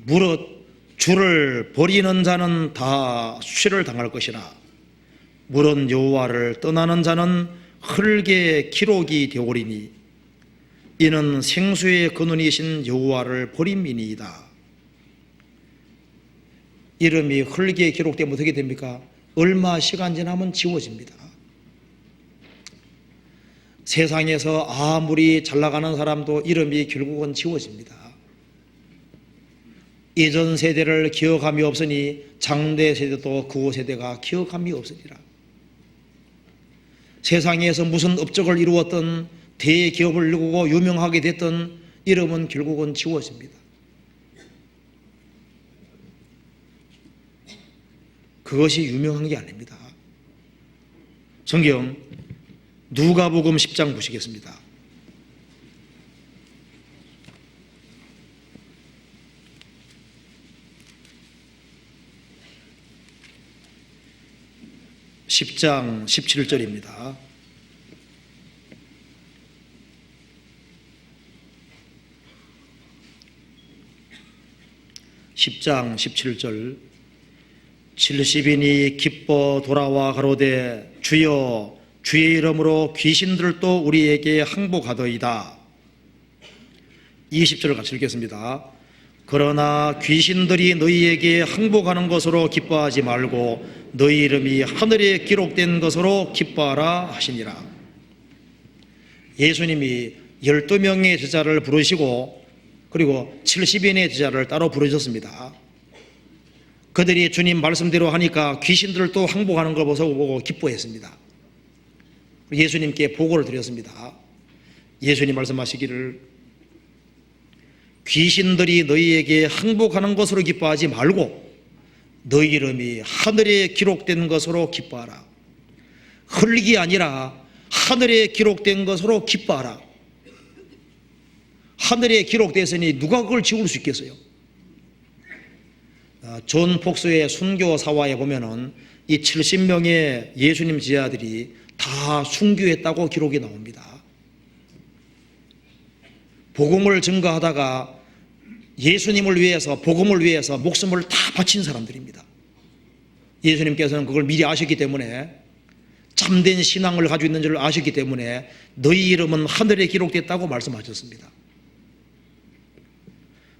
무릇 주를 버리는 자는 다 수치를 당할 것이라. 무릇 여호와를 떠나는 자는 흙에 기록이 되오리니 이는 생수의 근원이신 여호와를 버림이니이다. 이름이 흙에 기록되면 어떻게 됩니까? 얼마 시간 지나면 지워집니다. 세상에서 아무리 잘 나가는 사람도 이름이 결국은 지워집니다. 예전 세대를 기억함이 없으니 장래 세대도 그 세대가 기억함이 없으리라. 세상에서 무슨 업적을 이루었던 대기업을 이루고 유명하게 됐던 이름은 결국은 지워집니다. 그것이 유명한 게 아닙니다. 성경 누가복음 10장 보시겠습니다. 10장 17절입니다. (10장 17절) 70인이 기뻐 돌아와 가로되 주여 주의 이름으로 귀신들도 우리에게 항복하더이다. 20절을 같이 읽겠습니다. 그러나 귀신들이 너희에게 항복하는 것으로 기뻐하지 말고 너희 이름이 하늘에 기록된 것으로 기뻐하라 하시니라. 예수님이 12명의 제자를 부르시고 그리고 70인의 제자를 따로 부르셨습니다. 그들이 주님 말씀대로 하니까 귀신들도 항복하는 걸 보고 기뻐했습니다. 예수님께 보고를 드렸습니다. 예수님 말씀하시기를 귀신들이 너희에게 항복하는 것으로 기뻐하지 말고 너희 이름이 하늘에 기록된 것으로 기뻐하라. 흙이 아니라 하늘에 기록된 것으로 기뻐하라. 하늘에 기록됐으니 누가 그걸 지울 수 있겠어요? 존 폭스의 순교 사화에 보면은 이 70명의 예수님 제자들이 다 순교했다고 기록이 나옵니다. 복음을 증거하다가 예수님을 위해서 복음을 위해서 목숨을 다 바친 사람들입니다. 예수님께서는 그걸 미리 아셨기 때문에 참된 신앙을 가지고 있는 줄 아셨기 때문에 너희 이름은 하늘에 기록됐다고 말씀하셨습니다.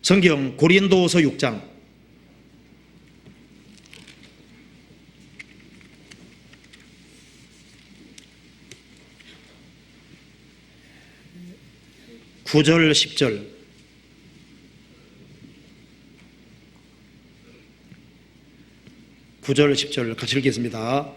성경 고린도후서 6장 9절 10절 같이 읽겠습니다.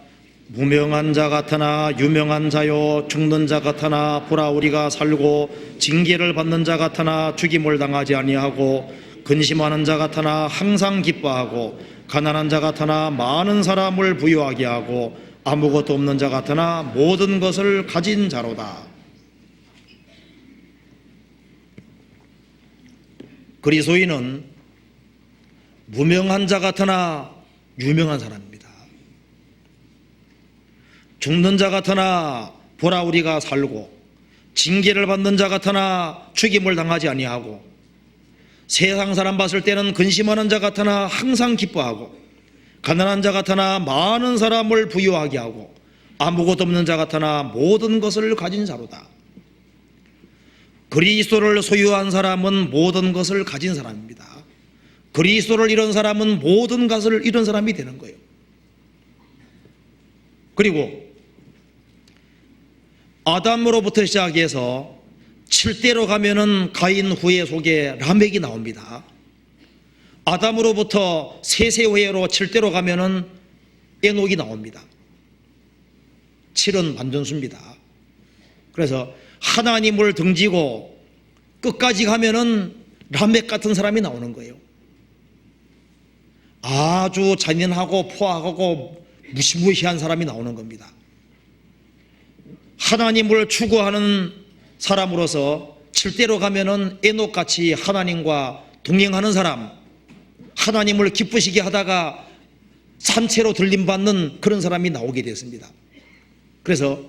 무명한 자 같으나 유명한 자요 죽는 자 같으나 보라 우리가 살고 징계를 받는 자 같으나 죽임을 당하지 아니하고 근심하는 자 같으나 항상 기뻐하고 가난한 자 같으나 많은 사람을 부유하게 하고 아무것도 없는 자 같으나 모든 것을 가진 자로다. 그리스도인은 무명한 자 같으나 유명한 사람입니다. 죽는 자 같으나 보라 우리가 살고 징계를 받는 자 같으나 죽임을 당하지 아니하고 세상 사람 봤을 때는 근심하는 자 같으나 항상 기뻐하고 가난한 자 같으나 많은 사람을 부유하게 하고 아무것도 없는 자 같으나 모든 것을 가진 자로다. 그리스도를 소유한 사람은 모든 것을 가진 사람입니다. 그리스도를 잃은 사람은 모든 것을 잃은 사람이 되는 거예요. 그리고 아담으로부터 시작해서 7대로 가면은 가인 후예 속에 라멕이 나옵니다. 아담으로부터 세세 후예로 7대로 가면은 에녹이 나옵니다. 7은 완전수입니다. 그래서 하나님을 등지고 끝까지 가면은 라멕 같은 사람이 나오는 거예요. 아주 잔인하고 포악하고 무시무시한 사람이 나오는 겁니다. 하나님을 추구하는 사람으로서 7대로 가면은 에녹같이 하나님과 동행하는 사람, 하나님을 기쁘시게 하다가 산채로 들림받는 그런 사람이 나오게 됐습니다. 그래서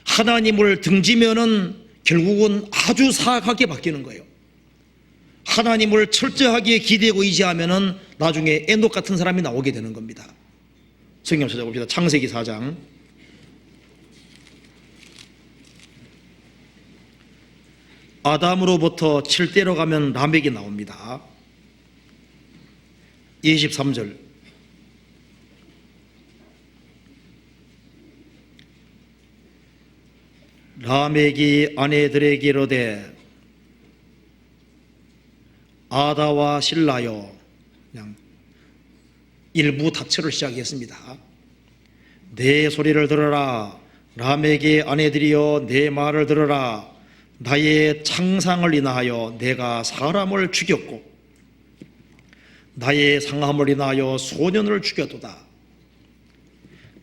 하나님을 등지면은 결국은 아주 사악하게 바뀌는 거예요. 하나님을 철저하게 기대고 의지하면은 나중에 에녹 같은 사람이 나오게 되는 겁니다. 성경 찾아봅시다. 창세기 4장 아담으로부터 7대로 가면 라멕이 나옵니다. 23절 라멕이 아내들에게 이르되 아다와 실라여, 그냥 일부 다처를 시작했습니다. 내 소리를 들어라. 라멕의 아내들이여 내 말을 들어라. 나의 창상을 인하여 내가 사람을 죽였고 나의 상함을 인하여 소년을 죽였도다.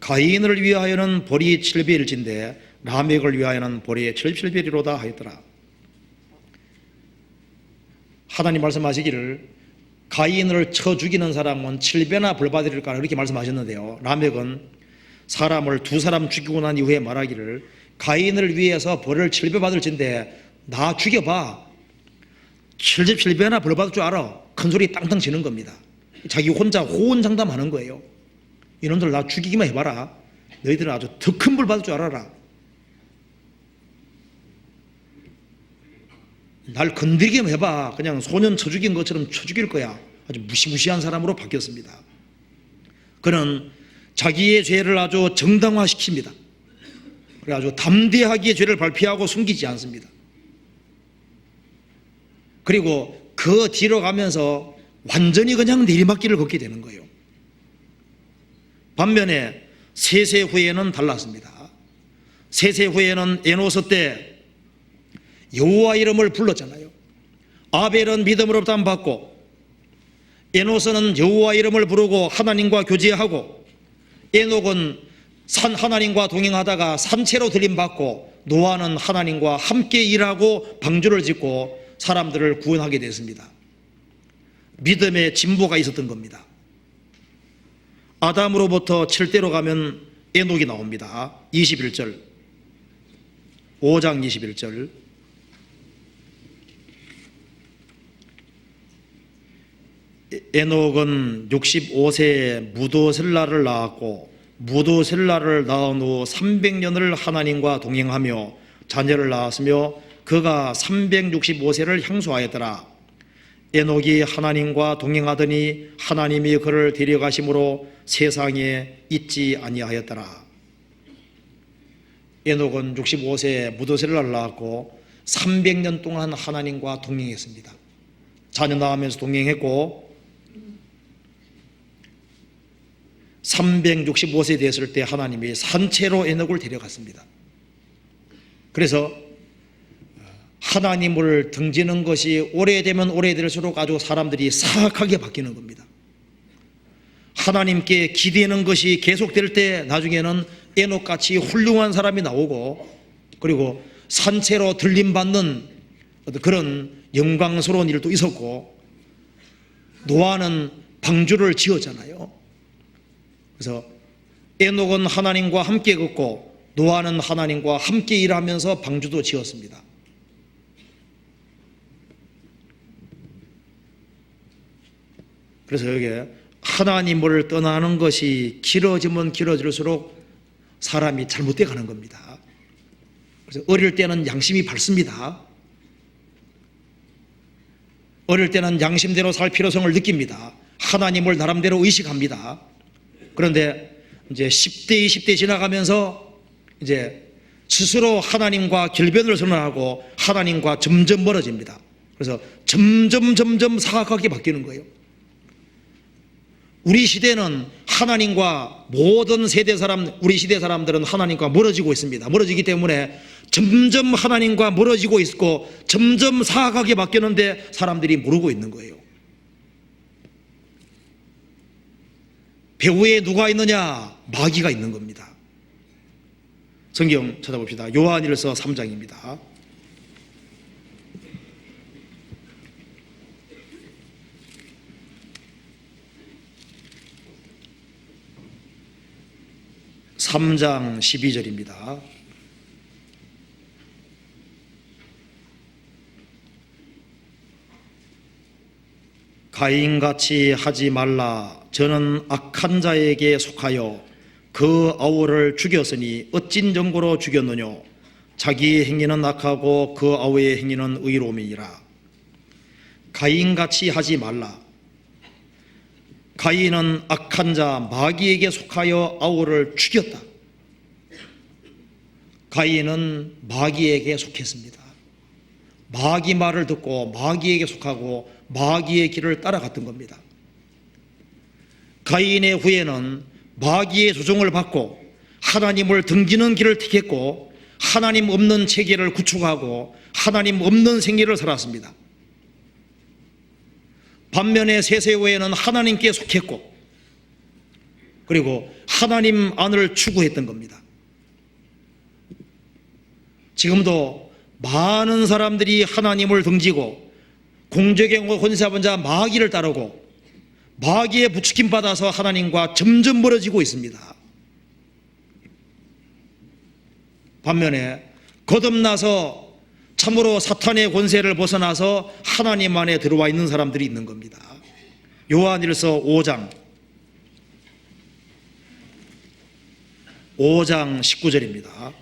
가인을 위하여는 벌이 7배일진데 라멕을 위하여는 벌이 77배리로다 하였더라. 하나님 말씀하시기를 가인을 쳐 죽이는 사람은 7배나 벌 받으릴까 이렇게 말씀하셨는데요. 라멕은 사람을 두 사람 죽이고 난 이후에 말하기를 가인을 위해서 벌을 7배 받을진데 나 죽여봐. 77배나 벌 받을 줄 알아. 큰 소리 땅땅 치는 겁니다. 자기 혼자 호언장담하는 거예요. 이놈들 나 죽이기만 해봐라. 너희들은 아주 더 큰 벌 받을 줄 알아라. 날 건드리기만 해봐. 그냥 소년 쳐 죽인 것처럼 쳐 죽일 거야. 아주 무시무시한 사람으로 바뀌었습니다. 그는 자기의 죄를 아주 정당화시킵니다. 그래 아주 담대하게 죄를 발피하고 숨기지 않습니다. 그리고 그 뒤로 가면서 완전히 그냥 내리막길을 걷게 되는 거예요. 반면에 세세 후에는 달랐습니다. 세세 후에는 에노스 때 여호와 이름을 불렀잖아요. 아벨은 믿음으로 담받고 에노스는 여호와 이름을 부르고 하나님과 교제하고 에녹은 하나님과 동행하다가 산채로 들림받고 노아는 하나님과 함께 일하고 방주를 짓고 사람들을 구원하게 됐습니다. 믿음의 진보가 있었던 겁니다. 아담으로부터 7대로 가면 에녹이 나옵니다. 21절 5장 21절 에녹은 65세에 무도셀라를 낳았고 무도셀라를 낳은 후 300년을 하나님과 동행하며 자녀를 낳았으며 그가 365세를 향수하였더라. 에녹이 하나님과 동행하더니 하나님이 그를 데려가심으로 세상에 있지 아니하였더라. 에녹은 65세에 무도셀라를 낳았고 300년 동안 하나님과 동행했습니다. 자녀 낳으면서 동행했고 365세 됐을 때 하나님이 산채로 에녹을 데려갔습니다. 그래서 하나님을 등지는 것이 오래되면 오래될수록 아주 사람들이 사악하게 바뀌는 겁니다. 하나님께 기대는 것이 계속될 때 나중에는 에녹같이 훌륭한 사람이 나오고 그리고 산채로 들림받는 그런 영광스러운 일도 있었고 노아는 방주를 지었잖아요. 그래서 에녹은 하나님과 함께 걷고 노아는 하나님과 함께 일하면서 방주도 지었습니다. 그래서 여기에 하나님을 떠나는 것이 길어지면 길어질수록 사람이 잘못돼 가는 겁니다. 그래서 어릴 때는 양심이 밝습니다. 어릴 때는 양심대로 살 필요성을 느낍니다. 하나님을 나름대로 의식합니다. 그런데 이제 10대, 20대 지나가면서 이제 스스로 하나님과 결변을 선언하고 하나님과 점점 멀어집니다. 그래서 점점 사악하게 바뀌는 거예요. 우리 시대는 하나님과 모든 세대 사람, 우리 시대 사람들은 하나님과 멀어지고 있습니다. 멀어지기 때문에 점점 하나님과 멀어지고 있고 점점 사악하게 바뀌는데 사람들이 모르고 있는 거예요. 배후에 누가 있느냐? 마귀가 있는 겁니다. 성경 찾아봅시다. 요한일서 3장입니다. (3장 12절입니다) 가인같이 하지 말라. 저는 악한 자에게 속하여 그 아우를 죽였으니 어찐 정고로 죽였느냐. 자기의 행위는 악하고 그 아우의 행위는 의로움이니라. 가인같이 하지 말라. 가인은 악한 자 마귀에게 속하여 아우를 죽였다. 가인은 마귀에게 속했습니다. 마귀 말을 듣고 마귀에게 속하고 마귀의 길을 따라갔던 겁니다. 가인의 후에는 마귀의 조종을 받고 하나님을 등지는 길을 택했고 하나님 없는 체계를 구축하고 하나님 없는 생애를 살았습니다. 반면에 세세 후에는 하나님께 속했고 그리고 하나님 안을 추구했던 겁니다. 지금도 많은 사람들이 하나님을 등지고 공적인 권세잡은 자 마귀를 따르고 마귀의 부추김 받아서 하나님과 점점 멀어지고 있습니다. 반면에 거듭나서 참으로 사탄의 권세를 벗어나서 하나님 안에 들어와 있는 사람들이 있는 겁니다. 요한일서 5장 19절입니다.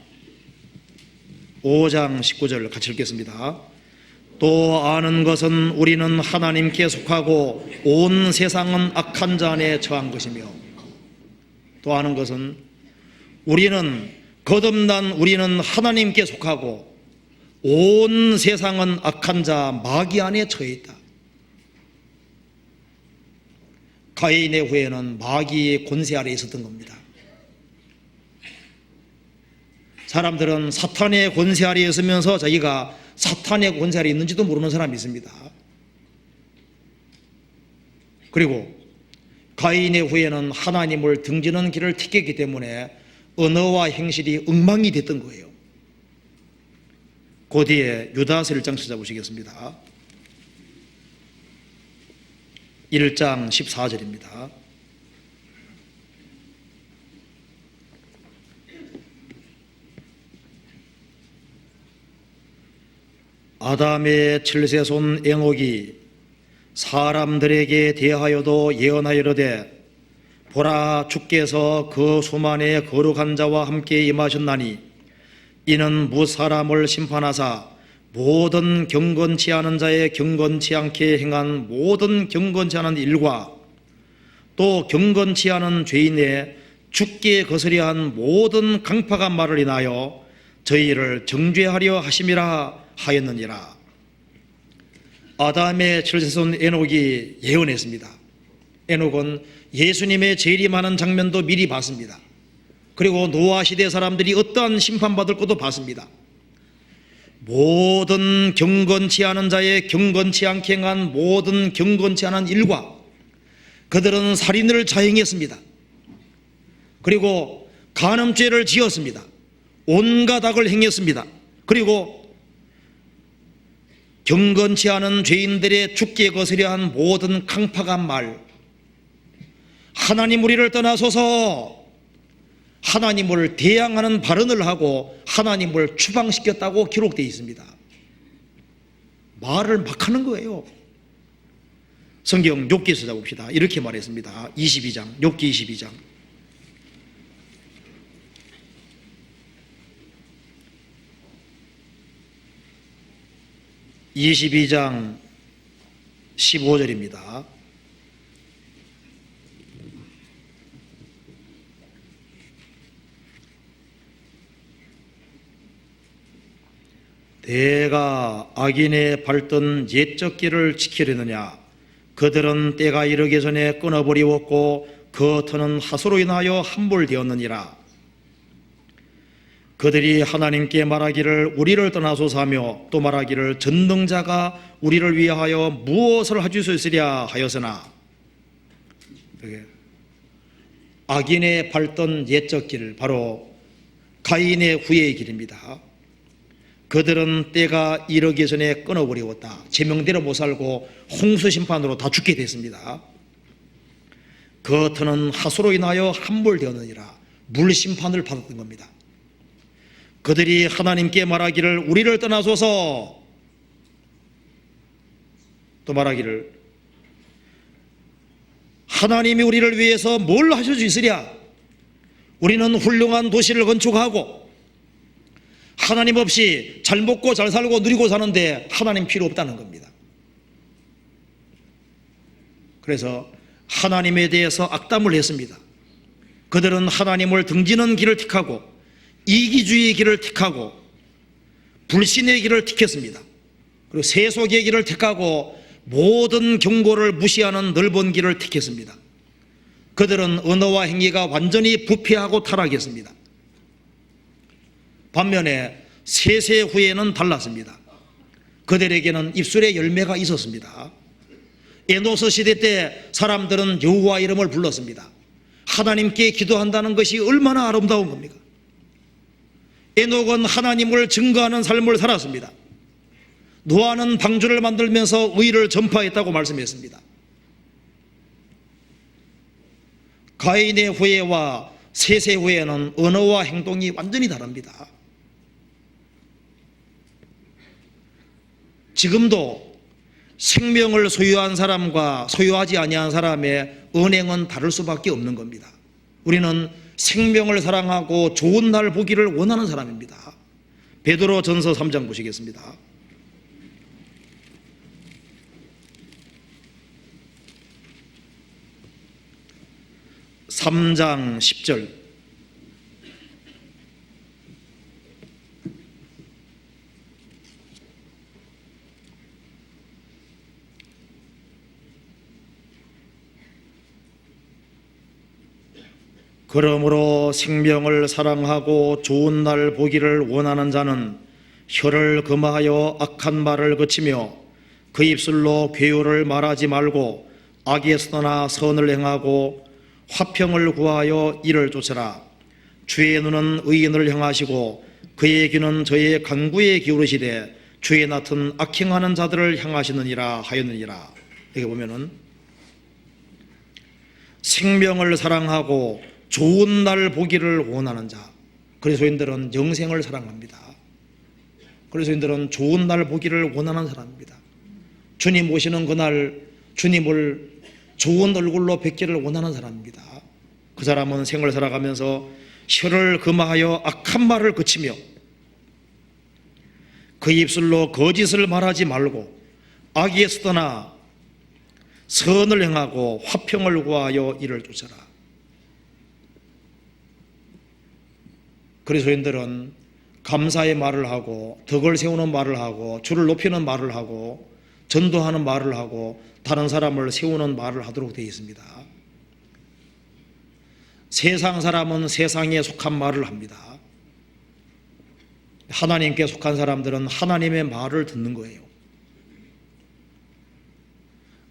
5장 19절 같이 읽겠습니다. 또 아는 것은 우리는 하나님께 속하고 온 세상은 악한 자 안에 처한 것이며, 또 아는 것은 우리는 거듭난 우리는 하나님께 속하고 온 세상은 악한 자 마귀 안에 처해 있다. 가인의 후에는 마귀의 권세 아래에 있었던 겁니다. 사람들은 사탄의 권세 아래에 있으면서 자기가 사탄의 권세 아래에 있는지도 모르는 사람이 있습니다. 그리고 가인의 후에는 하나님을 등지는 길을 택했기 때문에 언어와 행실이 엉망이 됐던 거예요. 그 뒤에 유다서 1장 찾아보시겠습니다. 1장 14절입니다. 아담의 7세손 에녹이 사람들에게 대하여도 예언하여르되 보라, 주께서 그 수만의 거룩한 자와 함께 임하셨나니 이는 무사람을 심판하사 모든 경건치 않은 자의 경건치 않게 행한 모든 경건치 않은 일과 또 경건치 않은 죄인의 죽게 거스려 한 모든 강팍한 말을 인하여 저희를 정죄하려 하심이라 하였느니라. 아담의 7세손 에녹이 예언했습니다. 에녹은 예수님의 재림하는 장면도 미리 봤습니다. 그리고 노아 시대 사람들이 어떠한 심판받을 것도 봤습니다. 모든 경건치 않은 자의 경건치 않게 행한 모든 경건치 않은 일과 그들은 살인을 자행했습니다. 그리고 간음죄를 지었습니다. 온갖 악을 행했습니다. 그리고 경건치 않은 죄인들의 죽게 거스려 한 모든 강팍한 말, 하나님 우리를 떠나소서 하나님을 대항하는 발언을 하고 하나님을 추방시켰다고 기록되어 있습니다. 말을 막 하는 거예요. 성경 욥기에서 찾아봅시다. 이렇게 말했습니다. 22장, 욥기 22장. (22장) 15절입니다. 내가 악인의 밟던 옛적 길을 지키려느냐? 그들은 때가 이르기 전에 끊어버리웠고 그 터는 하수로 인하여 함몰되었느니라. 그들이 하나님께 말하기를 우리를 떠나소서 하며 또 말하기를 전능자가 우리를 위하여 무엇을 해줄 수 있으랴 하였으나, 악인의 밟던 옛적 길, 바로 가인의 후예의 길입니다. 그들은 때가 이르기 전에 끊어버리웠다. 제명대로 못 살고 홍수 심판으로 다 죽게 됐습니다. 그 터는 하수로 인하여 함몰되었느니라. 물 심판을 받았던 겁니다. 그들이 하나님께 말하기를 우리를 떠나소서, 또 말하기를 하나님이 우리를 위해서 뭘 하실 수 있으랴? 우리는 훌륭한 도시를 건축하고 하나님 없이 잘 먹고 잘 살고 누리고 사는데 하나님 필요 없다는 겁니다. 그래서 하나님에 대해서 악담을 했습니다. 그들은 하나님을 등지는 길을 택하고 이기주의의 길을 택하고 불신의 길을 택했습니다. 그리고 세속의 길을 택하고 모든 경고를 무시하는 넓은 길을 택했습니다. 그들은 언어와 행위가 완전히 부패하고 타락했습니다. 반면에 세세 후에는 달랐습니다. 그들에게는 입술에 열매가 있었습니다. 에노스 시대 때 사람들은 여호와 이름을 불렀습니다. 하나님께 기도한다는 것이 얼마나 아름다운 겁니까? 에녹은 하나님을 증거하는 삶을 살았습니다. 노아는 방주를 만들면서 의를 전파했다고 말씀했습니다. 가인의 후예와 셋의 후예는 언어와 행동이 완전히 다릅니다. 지금도 생명을 소유한 사람과 소유하지 아니한 사람의 언행은 다를 수밖에 없는 겁니다. 우리는 생명을 사랑하고 좋은 날 보기를 원하는 사람입니다. 베드로 전서 3장 보시겠습니다. 3장 10절. 그러므로 생명을 사랑하고 좋은 날 보기를 원하는 자는 혀를 금하여 악한 말을 그치며 그 입술로 괴유를 말하지 말고 악에서 떠나 선을 행하고 화평을 구하여 이를 쫓으라. 주의 눈은 의인을 향하시고 그의 귀는 저의 간구에 기울이시되 주의 낯은 악행하는 자들을 향하시느니라 하였느니라. 여기 보면은 생명을 사랑하고 좋은 날 보기를 원하는 자, 그리스도인들은 영생을 사랑합니다. 그리스도인들은 좋은 날 보기를 원하는 사람입니다. 주님 오시는 그날 주님을 좋은 얼굴로 뵙기를 원하는 사람입니다. 그 사람은 생을 살아가면서 혀를 금하여 악한 말을 그치며 그 입술로 거짓을 말하지 말고 악에서 떠나 선을 행하고 화평을 구하여 이를 쫓아라. 그리스도인들은 감사의 말을 하고 덕을 세우는 말을 하고 주를 높이는 말을 하고 전도하는 말을 하고 다른 사람을 세우는 말을 하도록 되어 있습니다. 세상 사람은 세상에 속한 말을 합니다. 하나님께 속한 사람들은 하나님의 말을 듣는 거예요.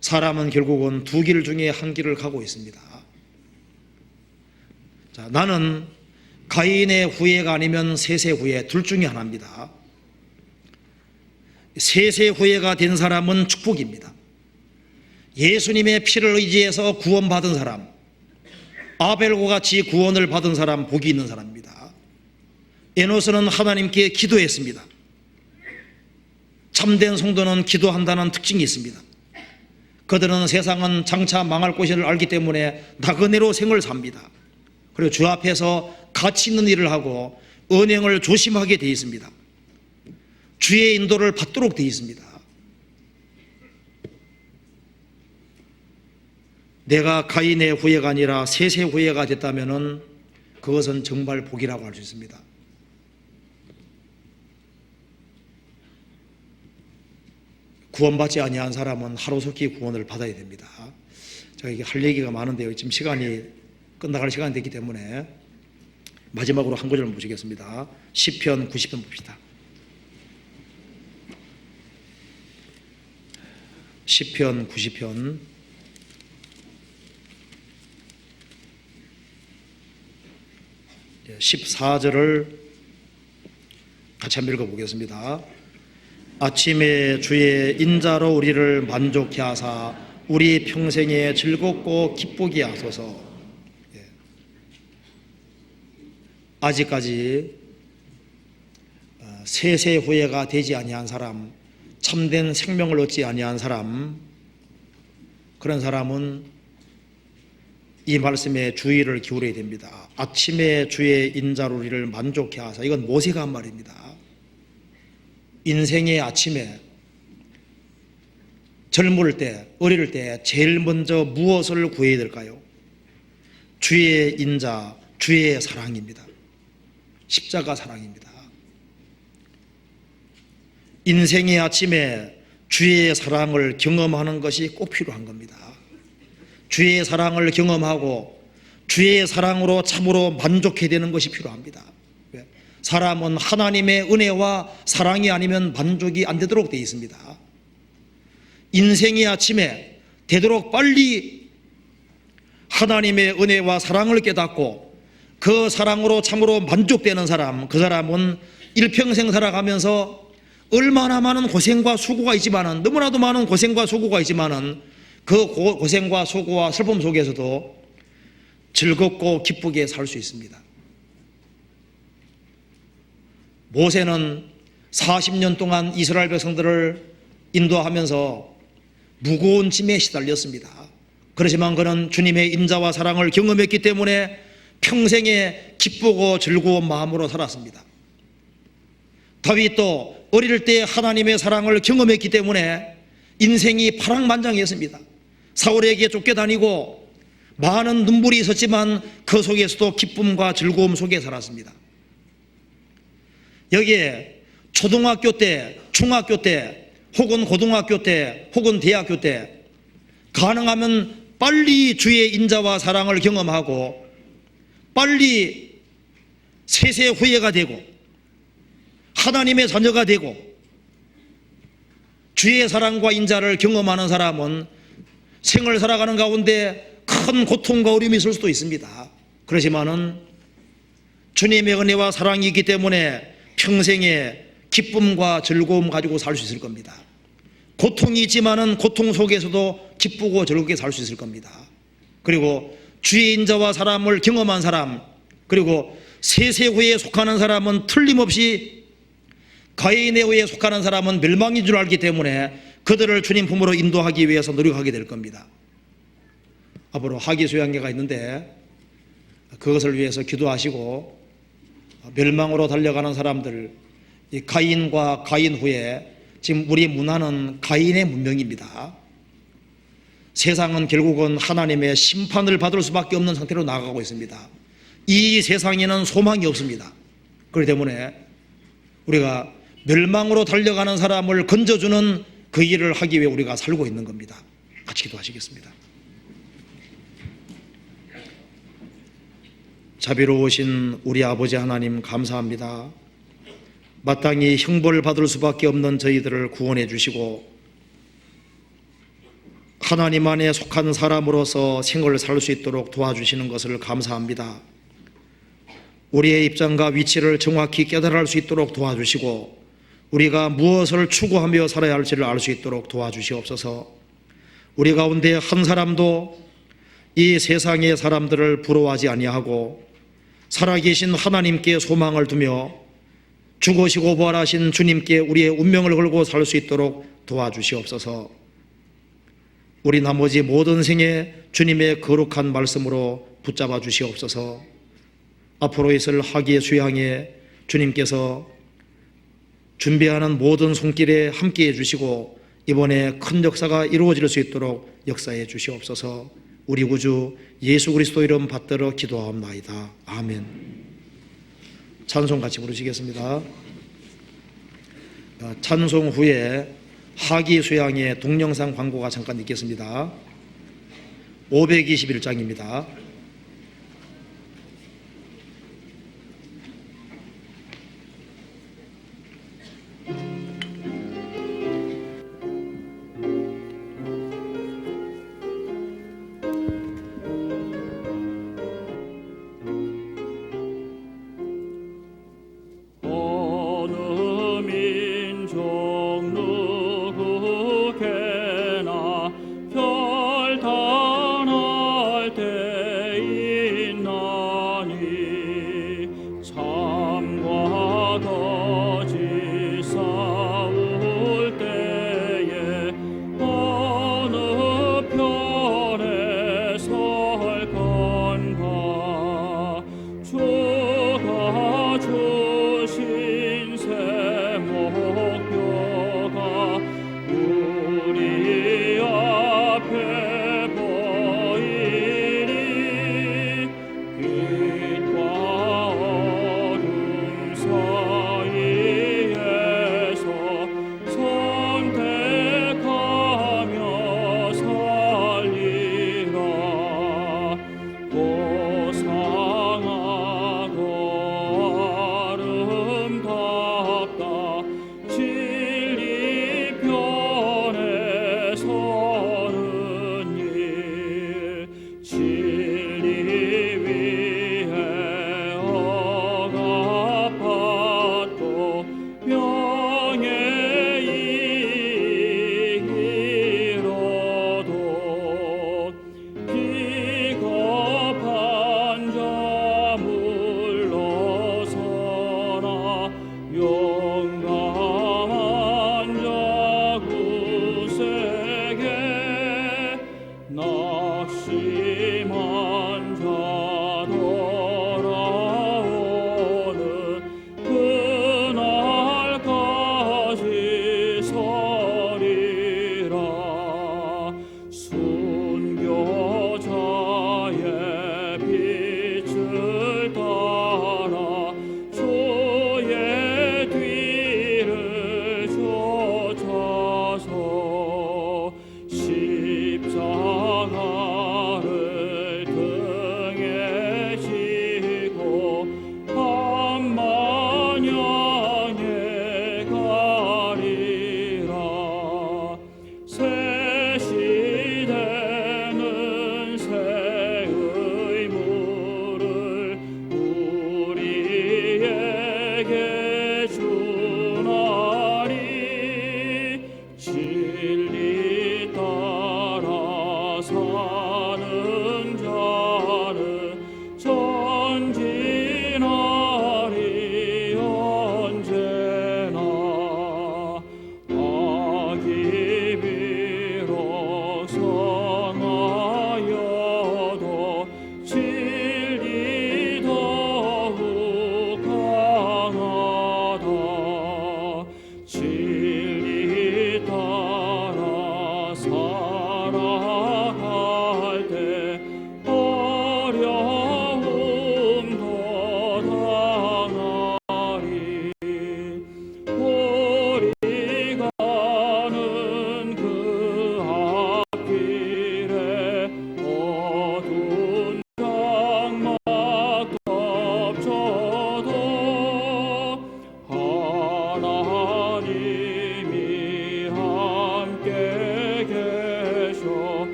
사람은 결국은 두 길 중에 한 길을 가고 있습니다. 자, 나는 가인의 후예가 아니면 셋의 후예, 둘 중에 하나입니다. 셋의 후예가 된 사람은 축복입니다. 예수님의 피를 의지해서 구원받은 사람, 아벨과 같이 구원을 받은 사람, 복이 있는 사람입니다. 에노스는 하나님께 기도했습니다. 참된 성도는 기도한다는 특징이 있습니다. 그들은 세상은 장차 망할 것을 알기 때문에 나그네로 생을 삽니다. 그리고 주 앞에서 가치 있는 일을 하고 언행을 조심하게 되어 있습니다. 주의 인도를 받도록 되어 있습니다. 내가 가인의 후예가 아니라 셋의 후예가 됐다면 그것은 정말 복이라고 할 수 있습니다. 구원받지 아니한 사람은 하루속히 구원을 받아야 됩니다. 제가 이게 할 얘기가 많은데요. 지금 시간이 끝나갈 시간이 됐기 때문에 마지막으로 한 구절만 보시겠습니다. 시편 90편 봅시다. 시편 90편 14절을 같이 한번 읽어보겠습니다. 아침에 주의 인자로 우리를 만족케 하사 우리 평생에 즐겁고 기쁘게 하소서. 아직까지 세세 후회가 되지 아니한 사람, 참된 생명을 얻지 아니한 사람, 그런 사람은 이 말씀에 주의를 기울여야 됩니다. 아침에 주의 인자로 우리를 만족케 하사. 이건 모세가 한 말입니다. 인생의 아침에 젊을 때, 어릴 때 제일 먼저 무엇을 구해야 될까요? 주의 인자, 주의 사랑입니다. 십자가 사랑입니다. 인생의 아침에 주의 사랑을 경험하는 것이 꼭 필요한 겁니다. 주의 사랑을 경험하고 주의 사랑으로 참으로 만족해야 되는 것이 필요합니다. 사람은 하나님의 은혜와 사랑이 아니면 만족이 안 되도록 되어 있습니다. 인생의 아침에 되도록 빨리 하나님의 은혜와 사랑을 깨닫고 그 사랑으로 참으로 만족되는 사람, 그 사람은 일평생 살아가면서 얼마나 많은 고생과 수고가 있지만은, 너무나도 많은 고생과 수고가 있지만은 그 고생과 수고와 슬픔 속에서도 즐겁고 기쁘게 살 수 있습니다. 모세는 40년 동안 이스라엘 백성들을 인도하면서 무거운 짐에 시달렸습니다. 그렇지만 그는 주님의 인자와 사랑을 경험했기 때문에 평생에 기쁘고 즐거운 마음으로 살았습니다. 다윗도 어릴 때 하나님의 사랑을 경험했기 때문에 인생이 파랑만장했습니다. 사울에게 쫓겨다니고 많은 눈물이 있었지만 그 속에서도 기쁨과 즐거움 속에 살았습니다. 여기에 초등학교 때, 중학교 때, 혹은 고등학교 때, 혹은 대학교 때 가능하면 빨리 주의 인자와 사랑을 경험하고 빨리 세세 후회가 되고 하나님의 자녀가 되고 주의 사랑과 인자를 경험하는 사람은 생을 살아가는 가운데 큰 고통과 어려움이 있을 수도 있습니다. 그렇지만은 주님의 은혜와 사랑이 있기 때문에 평생에 기쁨과 즐거움 가지고 살 수 있을 겁니다. 고통이 있지만은 고통 속에서도 기쁘고 즐겁게 살 수 있을 겁니다. 그리고 주의 인자와 사랑을 경험한 사람, 그리고 세세후에 속하는 사람은 틀림없이 가인의 후에 속하는 사람은 멸망인 줄 알기 때문에 그들을 주님 품으로 인도하기 위해서 노력하게 될 겁니다. 앞으로 하기수양회가 있는데 그것을 위해서 기도하시고 멸망으로 달려가는 사람들, 이 가인과 가인 후에 지금 우리 문화는 가인의 문명입니다. 세상은 결국은 하나님의 심판을 받을 수밖에 없는 상태로 나아가고 있습니다. 이 세상에는 소망이 없습니다. 그렇기 때문에 우리가 멸망으로 달려가는 사람을 건져주는 그 일을 하기 위해 우리가 살고 있는 겁니다. 같이 기도하시겠습니다. 자비로우신 우리 아버지 하나님 감사합니다. 마땅히 형벌을 받을 수밖에 없는 저희들을 구원해 주시고 하나님 안에 속한 사람으로서 생을 살 수 있도록 도와주시는 것을 감사합니다. 우리의 입장과 위치를 정확히 깨달을 수 있도록 도와주시고 우리가 무엇을 추구하며 살아야 할지를 알 수 있도록 도와주시옵소서. 우리 가운데 한 사람도 이 세상의 사람들을 부러워하지 아니하고 살아계신 하나님께 소망을 두며 죽으시고 부활하신 주님께 우리의 운명을 걸고 살 수 있도록 도와주시옵소서. 우리 나머지 모든 생에 주님의 거룩한 말씀으로 붙잡아 주시옵소서. 앞으로 있을 하기의 수양에 주님께서 준비하는 모든 손길에 함께해 주시고 이번에 큰 역사가 이루어질 수 있도록 역사해 주시옵소서. 우리 구주 예수 그리스도 이름 받들어 기도하옵나이다. 아멘. 찬송 같이 부르시겠습니다. 찬송 후에 하기 수양의 동영상 광고가 잠깐 있겠습니다. 521장입니다. 누구게나 결단할 때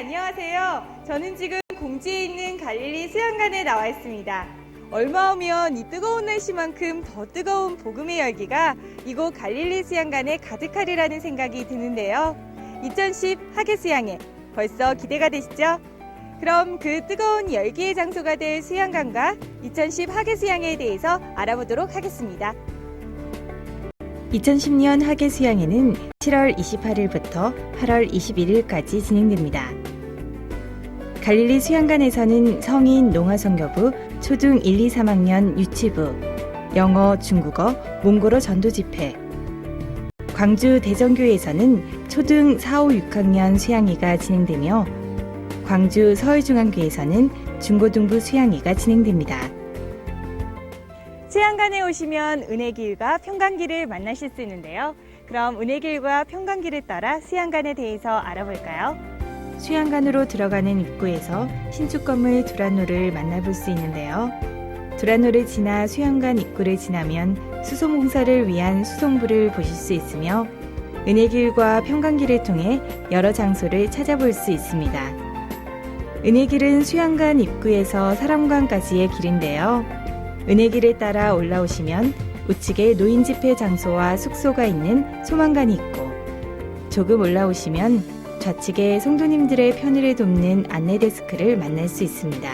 안녕하세요. 저는 지금 공주에 있는 갈릴리 수양관에 나와 있습니다. 얼마 후면 이 뜨거운 날씨만큼 더 뜨거운 복음의 열기가 이곳 갈릴리 수양관에 가득하리라는 생각이 드는데요. 2010 하계 수양회 벌써 기대가 되시죠? 그럼 그 뜨거운 열기의 장소가 될 수양관과 2010 하계 수양회에 대해서 알아보도록 하겠습니다. 2010년 하계 수양회는 7월 28일부터 8월 21일까지 진행됩니다. 갈릴리 수양관에서는 성인 농아선교부, 초등 1, 2, 3학년 유치부, 영어, 중국어, 몽골어 전도 집회, 광주 대전교회에서는 초등 4, 5, 6학년 수양회가 진행되며 광주 서울중앙교회에서는 중고등부 수양회가 진행됩니다. 수양관에 오시면 은혜길과 평강길을 만나실 수 있는데요. 그럼 은혜길과 평강길을 따라 수양관에 대해서 알아볼까요? 수양관으로 들어가는 입구에서 신축 건물 두란노를 만나볼 수 있는데요. 두란노를 지나 수양관 입구를 지나면 수송공사를 위한 수송부를 보실 수 있으며 은혜길과 평강길을 통해 여러 장소를 찾아볼 수 있습니다. 은혜길은 수양관 입구에서 사람관까지의 길인데요. 은혜길을 따라 올라오시면 우측에 노인 집회 장소와 숙소가 있는 소망관이 있고 조금 올라오시면 좌측에 성도님들의 편의를 돕는 안내데스크를 만날 수 있습니다.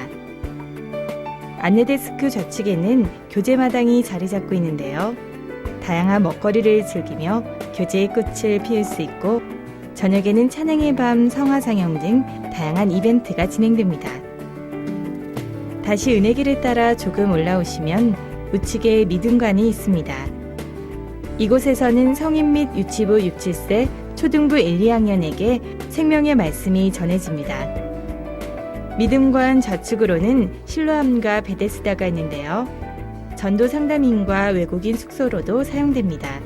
안내데스크 좌측에는 교제마당이 자리 잡고 있는데요. 다양한 먹거리를 즐기며 교제의 꽃을 피울 수 있고 저녁에는 찬양의 밤, 성화상영 등 다양한 이벤트가 진행됩니다. 다시 은혜길을 따라 조금 올라오시면 우측에 믿음관이 있습니다. 이곳에서는 성인 및 유치부 6, 7세, 초등부 1, 2학년에게 생명의 말씀이 전해집니다. 믿음관 좌측으로는 실로암과 베데스다가 있는데요. 전도 상담인과 외국인 숙소로도 사용됩니다.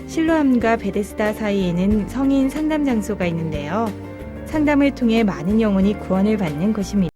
실로암과 베데스다 사이에는 성인 상담 장소가 있는데요. 상담을 통해 많은 영혼이 구원을 받는 곳입니다.